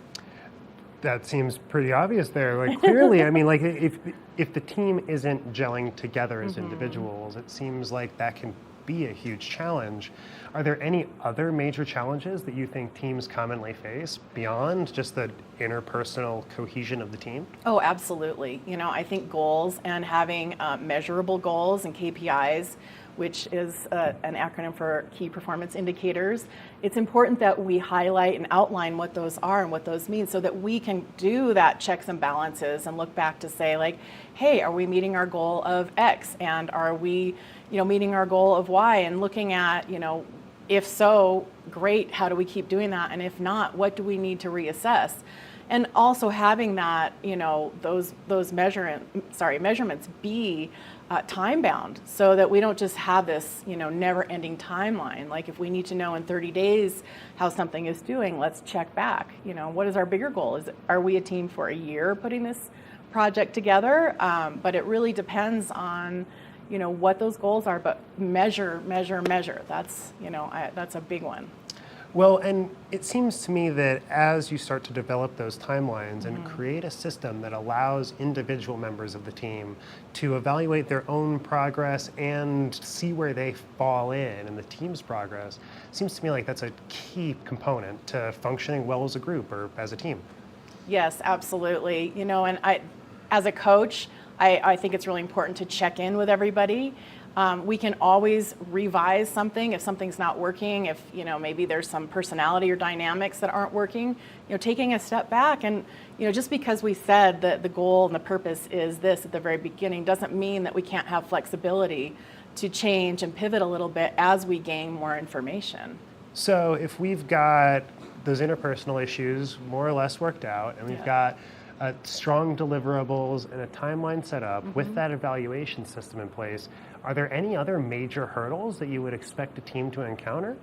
That seems pretty obvious there. Like, clearly, I mean, like, if the team isn't gelling together as individuals, it seems like that can be a huge challenge. Are there any other major challenges that you think teams commonly face beyond just the interpersonal cohesion of the team? Oh, absolutely. You know, I think goals and having measurable goals and KPIs, which is an acronym for key performance indicators. It's important that we highlight and outline what those are and what those mean so that we can do that checks and balances and look back to say, like, hey, are we meeting our goal of X? And are we, you know, meeting our goal of Y? And looking at, you know, if so, great, how do we keep doing that? And if not, what do we need to reassess? And also having that, you know, those measurements be time bound so that we don't just have this, you know, never ending timeline. Like, if we need to know in 30 days how something is doing, let's check back. You know, what is our bigger goal? Are we a team for a year putting this project together? But it really depends on, what those goals are, but measure. That's, that's a big one. Well, and it seems to me that as you start to develop those timelines and create a system that allows individual members of the team to evaluate their own progress and see where they fall in the team's progress, seems to me like that's a key component to functioning well as a group or as a team. Yes, absolutely. And as a coach, I think it's really important to check in with everybody. We can always revise something if something's not working, if maybe there's some personality or dynamics that aren't working. Taking a step back and just because we said that the goal and the purpose is this at the very beginning doesn't mean that we can't have flexibility to change and pivot a little bit as we gain more information. So if we've got those interpersonal issues more or less worked out, and we've got strong deliverables and a timeline set up with that evaluation system in place, are there any other major hurdles that you would expect a team to encounter?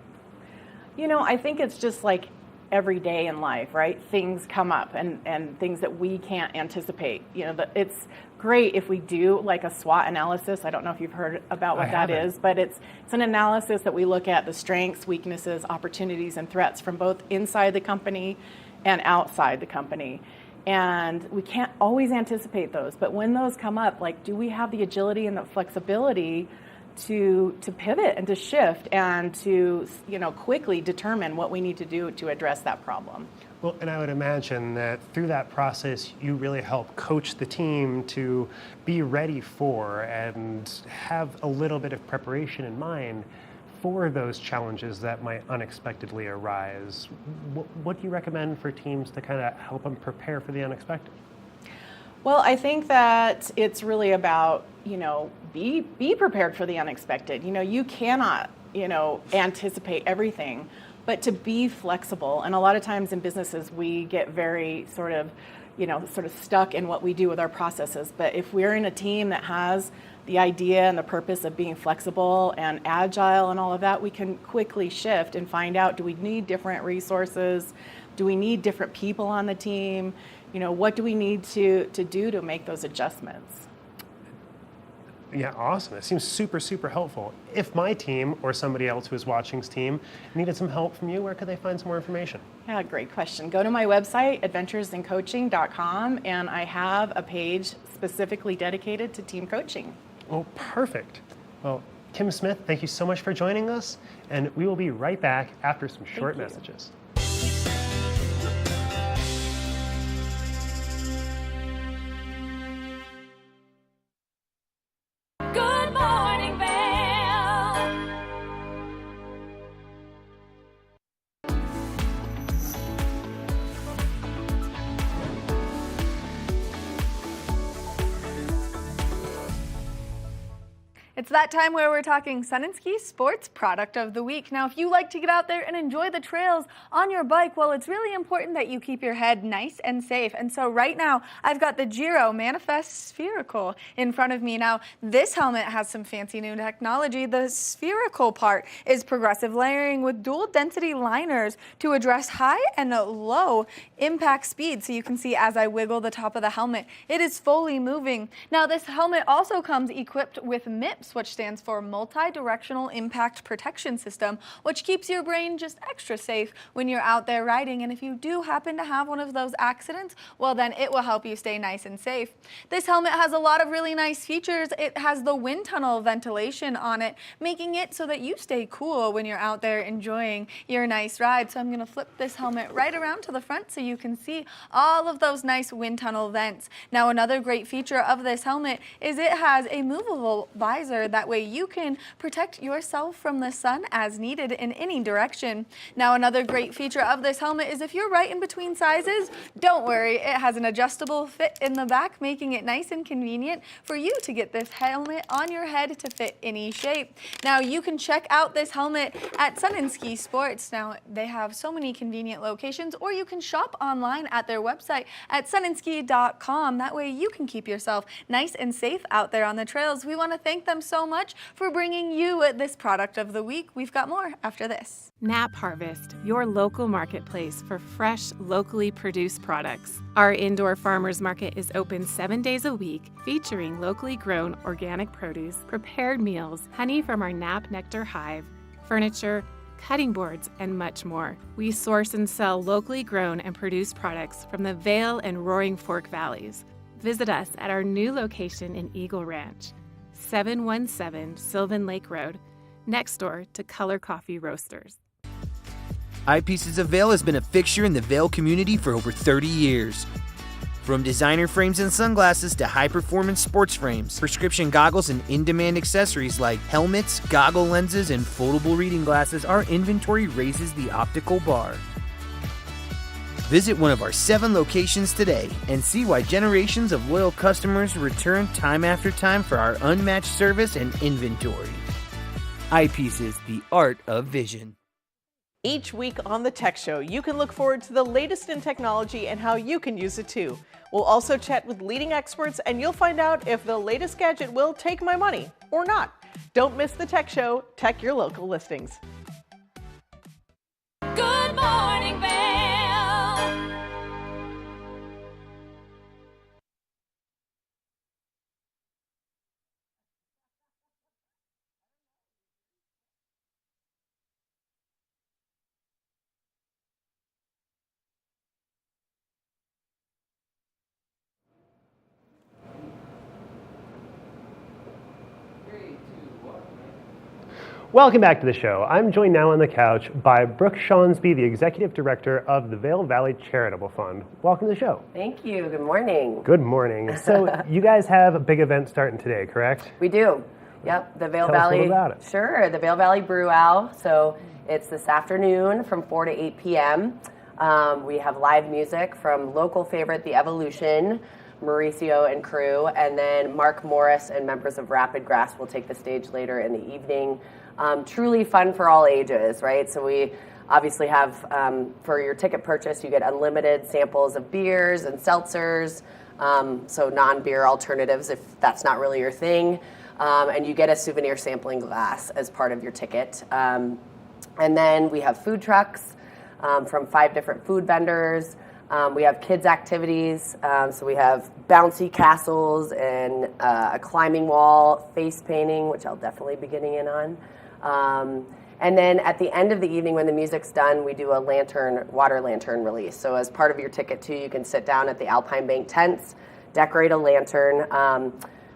I think it's just like every day in life, right? Things come up and things that we can't anticipate. It's great if we do like a SWOT analysis. I don't know if you've heard about what that is, but it's an analysis that we look at the strengths, weaknesses, opportunities, and threats from both inside the company and outside the company. And we can't always anticipate those, but when those come up, like, do we have the agility and the flexibility to pivot and to shift and to quickly determine what we need to do to address that problem? Well, and I would imagine that through that process, you really help coach the team to be ready for and have a little bit of preparation in mind for those challenges that might unexpectedly arise. What do you recommend for teams to kind of help them prepare for the unexpected? Well, I think that it's really about, be prepared for the unexpected. You cannot, anticipate everything, but to be flexible. And a lot of times in businesses, we get very sort of stuck in what we do with our processes. But if we're in a team that has the idea and the purpose of being flexible and agile and all of that, we can quickly shift and find out, do we need different resources? Do we need different people on the team? What do we need to do to make those adjustments? Yeah, awesome. It seems super, super helpful. If my team or somebody else who is watching's team needed some help from you, where could they find some more information? Yeah, great question. Go to my website, adventuresincoaching.com, and I have a page specifically dedicated to team coaching. Well, perfect. Well, Kim Smith, thank you so much for joining us, and we will be right back after some short messages. Good morning, Vale. It's that time where we're talking Sun 'n Ski Sports Product of the Week. Now, if you like to get out there and enjoy the trails on your bike, well, it's really important that you keep your head nice and safe. And so right now, I've got the Giro Manifest Spherical in front of me. Now, this helmet has some fancy new technology. The spherical part is progressive layering with dual density liners to address high and low impact speed. So you can see as I wiggle the top of the helmet, it is fully moving. Now, this helmet also comes equipped with MIPS, which stands for Multi-Directional Impact Protection System, which keeps your brain just extra safe when you're out there riding. And if you do happen to have one of those accidents, well, then it will help you stay nice and safe. This helmet has a lot of really nice features. It has the wind tunnel ventilation on it, making it so that you stay cool when you're out there enjoying your nice ride. So I'm going to flip this helmet right around to the front so you can see all of those nice wind tunnel vents. Now, another great feature of this helmet is it has a movable visor. That way you can protect yourself from the sun as needed in any direction. Now, another great feature of this helmet is if you're right in between sizes, don't worry, it has an adjustable fit in the back, making it nice and convenient for you to get this helmet on your head to fit any shape. Now, you can check out this helmet at Sun 'n Ski Sports. Now, they have so many convenient locations, or you can shop online at their website at sunandski.com. That way you can keep yourself nice and safe out there on the trails. We want to thank them so so much for bringing you this product of the week. We've got more after this. Knapp Harvest, your local marketplace for fresh, locally produced products. Our indoor farmers market is open 7 days a week, featuring locally grown organic produce, prepared meals, honey from our Knapp Nectar Hive, furniture, cutting boards, and much more. We source and sell locally grown and produced products from the Vail and Roaring Fork Valleys. Visit us at our new location in Eagle Ranch, 717 Sylvan Lake Road, next door to Color Coffee Roasters. Eyepieces of Vail has been a fixture in the Vail community for over 30 years. From designer frames and sunglasses to high-performance sports frames, prescription goggles, and in-demand accessories like helmets, goggle lenses, and foldable reading glasses, our inventory raises the optical bar. Visit one of our 7 locations today and see why generations of loyal customers return time after time for our unmatched service and inventory. Eyepieces, the art of vision. Each week on the Tech Show, you can look forward to the latest in technology and how you can use it too. We'll also chat with leading experts, and you'll find out if the latest gadget will take my money or not. Don't miss the Tech Show. Tech your local listings. Good morning, Vail. Welcome back to the show. I'm joined now on the couch by Brooke Shawnsby, the Executive Director of the Vail Valley Charitable Fund. Welcome to the show. Thank you. Good morning. Good morning. So you guys have a big event starting today, correct? We do. Yep. The Vail Tell us a Valley. little about it. Sure. The Vail Valley Brew Owl. So it's this afternoon from 4 to 8 p.m. We have live music from local favorite The Evolution, Mauricio and crew, and then Mark Morris and members of Rapid Grass will take the stage later in the evening. Truly fun for all ages, right? So we obviously have, for your ticket purchase, you get unlimited samples of beers and seltzers, so non-beer alternatives if that's not really your thing. And you get a souvenir sampling glass as part of your ticket. And then we have food trucks from 5 different food vendors. We have kids' activities, so we have bouncy castles and a climbing wall, face painting, which I'll definitely be getting in on. And then at the end of the evening when the music's done, we do a water lantern release. So as part of your ticket too, you can sit down at the Alpine Bank tents, decorate a lantern,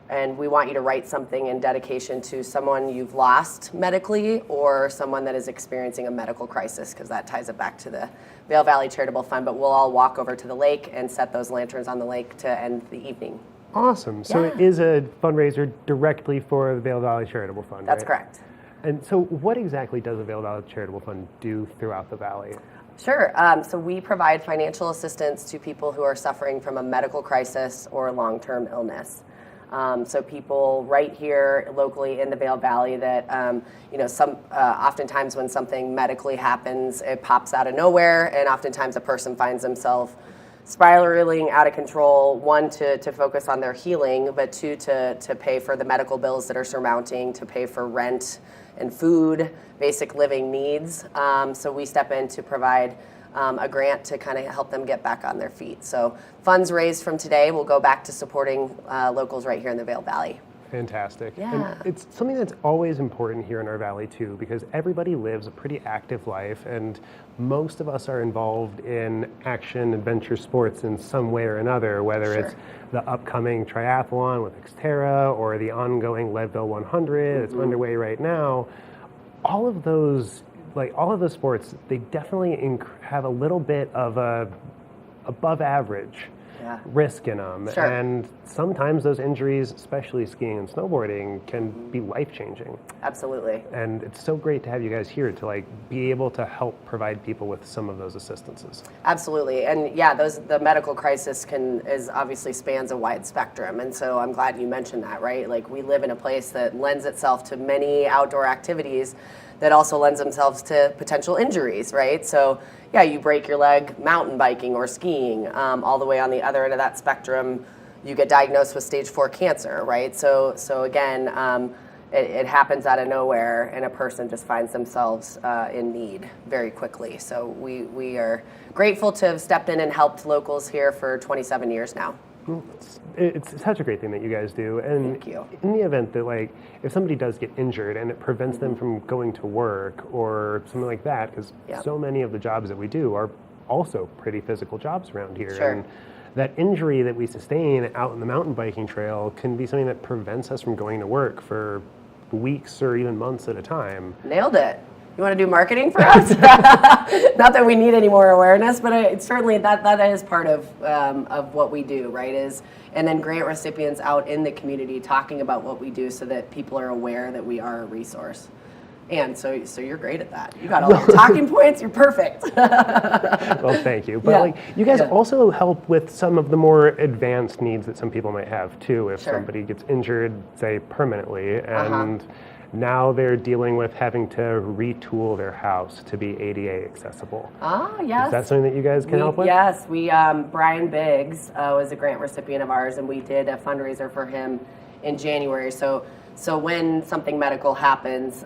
and we want you to write something in dedication to someone you've lost medically or someone that is experiencing a medical crisis, because that ties it back to the Vail Valley Charitable Fund. But we'll all walk over to the lake and set those lanterns on the lake to end the evening. Awesome. So it is a fundraiser directly for the Vail Valley Charitable Fund, That's right? correct. And so what exactly does the Vail Valley Charitable Fund do throughout the valley? Sure. So we provide financial assistance to people who are suffering from a medical crisis or long-term illness. So people right here locally in the Vail Valley that, oftentimes when something medically happens, it pops out of nowhere, and oftentimes a person finds themselves spiraling out of control, 1, to focus on their healing, but 2, to pay for the medical bills that are surmounting, to pay for rent and food, basic living needs. So we step in to provide a grant to kind of help them get back on their feet. So funds raised from today will go back to supporting locals right here in the Vail Valley. Fantastic. Yeah. And it's something that's always important here in our valley too, because everybody lives a pretty active life, and most of us are involved in action, adventure sports in some way or another, whether it's the upcoming triathlon with Xterra or the ongoing Leadville 100 that's underway right now. All of those sports, they definitely have a little bit of a above average risk in them. Sure. And sometimes those injuries, especially skiing and snowboarding, can be life-changing. Absolutely. And it's so great to have you guys here to be able to help provide people with some of those assistances. Absolutely. And yeah, the medical crisis obviously spans a wide spectrum. And so I'm glad you mentioned that, right? Like, we live in a place that lends itself to many outdoor activities that also lends themselves to potential injuries, right? So yeah, you break your leg mountain biking or skiing. All the way on the other end of that spectrum, you get diagnosed with stage 4 cancer, right? So again, it happens out of nowhere, and a person just finds themselves in need very quickly. So we are grateful to have stepped in and helped locals here for 27 years now. It's such a great thing that you guys do. And Thank you. in the event that, like, if somebody does get injured and it prevents them from going to work or something like that, because so many of the jobs that we do are also pretty physical jobs around here. Sure. And that injury that we sustain out in the mountain biking trail can be something that prevents us from going to work for weeks or even months at a time. Nailed it. You want to do marketing for us? Not that we need any more awareness, but it's certainly that is part of what we do, right? And then grant recipients out in the community talking about what we do so that people are aware that we are a resource. And so you're great at that. You got all your talking points. You're perfect. Well, thank you. But like, you guys also help with some of the more advanced needs that some people might have too. If somebody gets injured, say permanently, and now they're dealing with having to retool their house to be ADA accessible. Yes. Is that something that you guys can help with? Yes, Brian Biggs was a grant recipient of ours, and we did a fundraiser for him in January. So when something medical happens,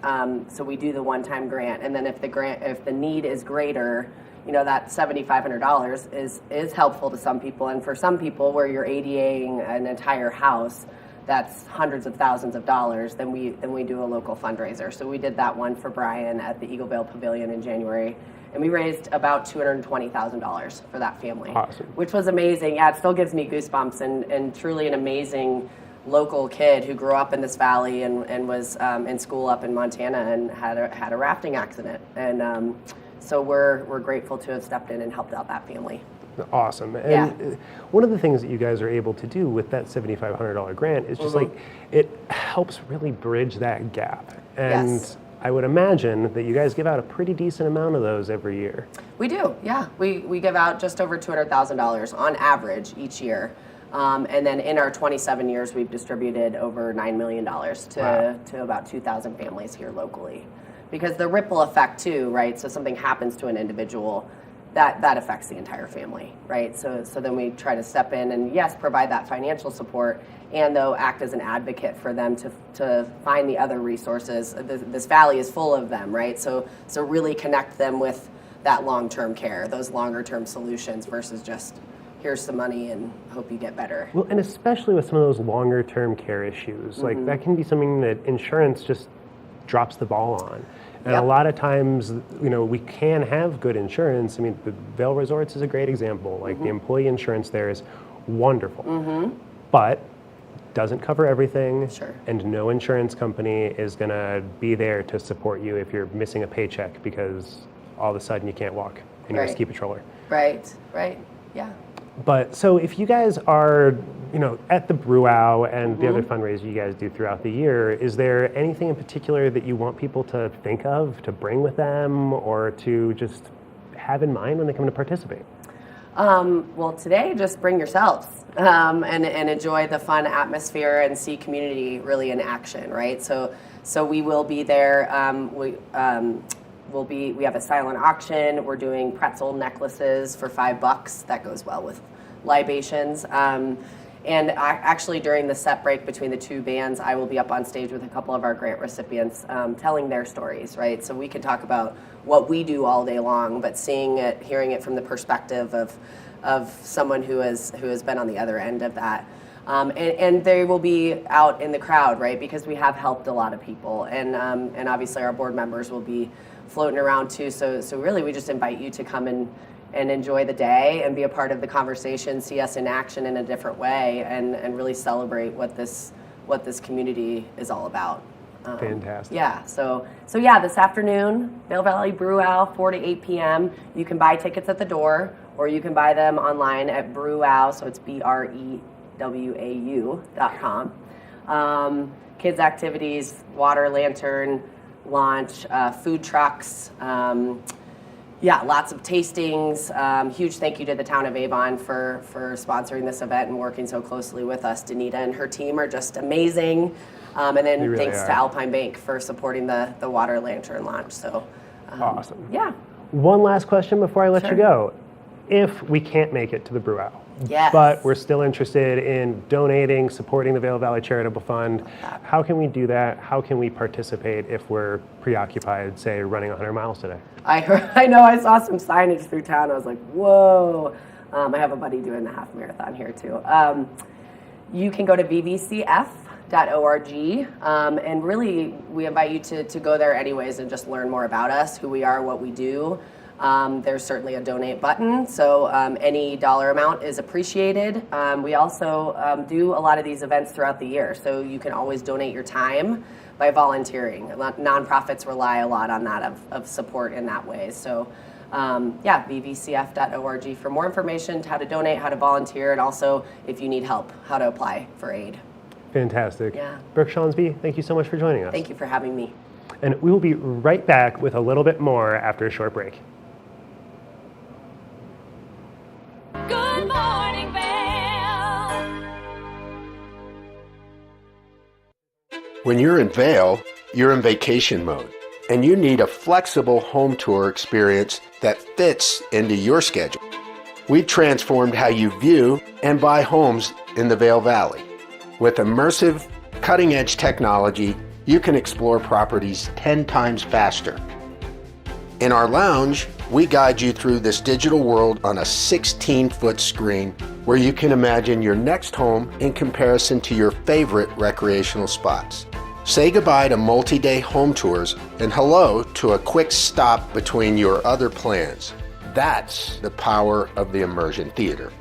so we do the one-time grant, and then if the need is greater, that $7,500 is helpful to some people, and for some people where you're ADAing an entire house, that's hundreds of thousands of dollars, then we do a local fundraiser. So we did that one for Brian at the Eagle Vale Pavilion in January, and we raised about $220,000 for that family. Awesome. Which was amazing. Yeah, it still gives me goosebumps, and truly an amazing local kid who grew up in this valley and was in school up in Montana and had a rafting accident. And so we're grateful to have stepped in and helped out that family. Awesome. And one of the things that you guys are able to do with that $7,500 grant is just like, it helps really bridge that gap. And I would imagine that you guys give out a pretty decent amount of those every year. We do, yeah. We give out just over $200,000 on average each year. And then in our 27 years, we've distributed over $9 million to about 2,000 families here locally. Because the ripple effect too, right? So something happens to an individual, that affects the entire family, right? So then we try to step in and yes, provide that financial support, and though act as an advocate for them to find the other resources. This valley is full of them, right? So really connect them with that long-term care, those longer-term solutions versus just here's some money and hope you get better. Well, and especially with some of those longer-term care issues, like that can be something that insurance just drops the ball on. And a lot of times, we can have good insurance. I mean, the Vail Resorts is a great example. Like the employee insurance there is wonderful, but doesn't cover everything. Sure. And no insurance company is going to be there to support you if you're missing a paycheck because all of a sudden you can't walk and you're a ski patroller. Right, yeah. But so if you guys are, at the Brewow and the other fundraisers you guys do throughout the year, is there anything in particular that you want people to think of, to bring with them, or to just have in mind when they come to participate? Well, today, just bring yourselves and enjoy the fun atmosphere and see community really in action, right? So we will be there. We have a silent auction. We're doing pretzel necklaces for $5. That goes well with libations. And actually during the set break between the two bands, I will be up on stage with a couple of our grant recipients telling their stories, right? So we can talk about what we do all day long, but seeing it, hearing it from the perspective of someone who has been on the other end of that. And they will be out in the crowd, right? Because we have helped a lot of people. And obviously our board members will be floating around too. So really we just invite you to come and enjoy the day and be a part of the conversation, see us in action in a different way, and really celebrate what this community is all about. Fantastic. Yeah, so yeah, this afternoon, Vail Valley Brewow, 4 to 8 p.m. You can buy tickets at the door, or you can buy them online at Brewow, so it's BREWAU.com. Kids activities, water lantern launch, food trucks, lots of tastings. Huge thank you to the town of Avon for sponsoring this event and working so closely with us. Danita and her team are just amazing. And then really thanks to Alpine Bank for supporting the water lantern launch. So awesome. Yeah. One last question before I let you go. If we can't make it to the Brewow, Yes. but we're still interested in donating, supporting the Vail Valley Charitable Fund. How can we do that? How can we participate if we're preoccupied, say, running 100 miles today? I know I saw some signage through town. I was like, whoa. I have a buddy doing the half marathon here too. You can go to vvcf.org, and really we invite you to go there anyways and just learn more about us, who we are, what we do. There's certainly a donate button, so any dollar amount is appreciated. We also do a lot of these events throughout the year, so you can always donate your time by volunteering. Nonprofits rely a lot on that of support in that way. So vvcf.org for more information, how to donate, how to volunteer, and also if you need help, how to apply for aid. Fantastic. Yeah. Brooke Shawnsby, thank you so much for joining us. Thank you for having me. And we will be right back with a little bit more after a short break. Good morning, Vail. When you're in Vail, you're in vacation mode, and you need a flexible home tour experience that fits into your schedule. We've transformed how you view and buy homes in the Vail Valley. With immersive, cutting-edge technology, you can explore properties 10 times faster. In our lounge, we guide you through this digital world on a 16-foot screen where you can imagine your next home in comparison to your favorite recreational spots. Say goodbye to multi-day home tours and hello to a quick stop between your other plans. That's the power of the Immersion Theater.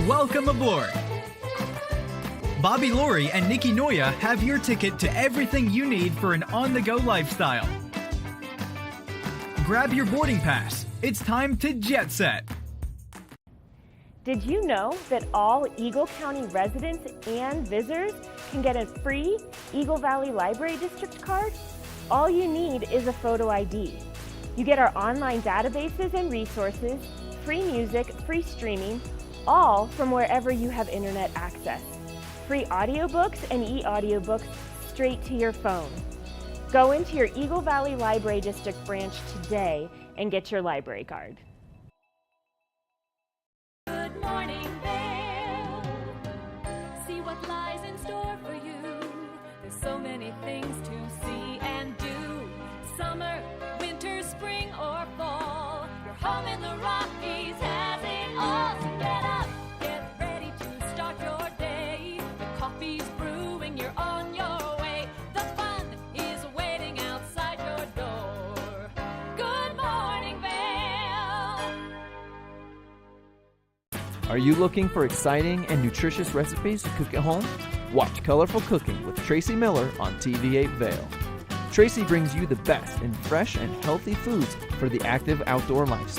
Welcome aboard! Bobby Laurie and Nikki Noya have your ticket to everything you need for an on-the-go lifestyle. Grab your boarding pass. It's time to jet set. Did you know that all Eagle County residents and visitors can get a free Eagle Valley Library District card? All you need is a photo ID. You get our online databases and resources, free music, free streaming, all from wherever you have internet access. Free audiobooks and e-audiobooks straight to your phone. Go into your Eagle Valley Library District branch today and get your library card. Good morning, Vail. See what lies in store for you. There's so many things to see and do. Summer, winter, spring, or fall. Your home in the Rockies has it all. So get up, get ready to start your day. The coffee's brewing, you're on your way. The fun is waiting outside your door. Good morning, Vail. Are you looking for exciting and nutritious recipes to cook at home? Watch Colorful Cooking with Tracy Miller on TV8 Vail. Tracy brings you the best in fresh and healthy foods for the active outdoor lifestyle.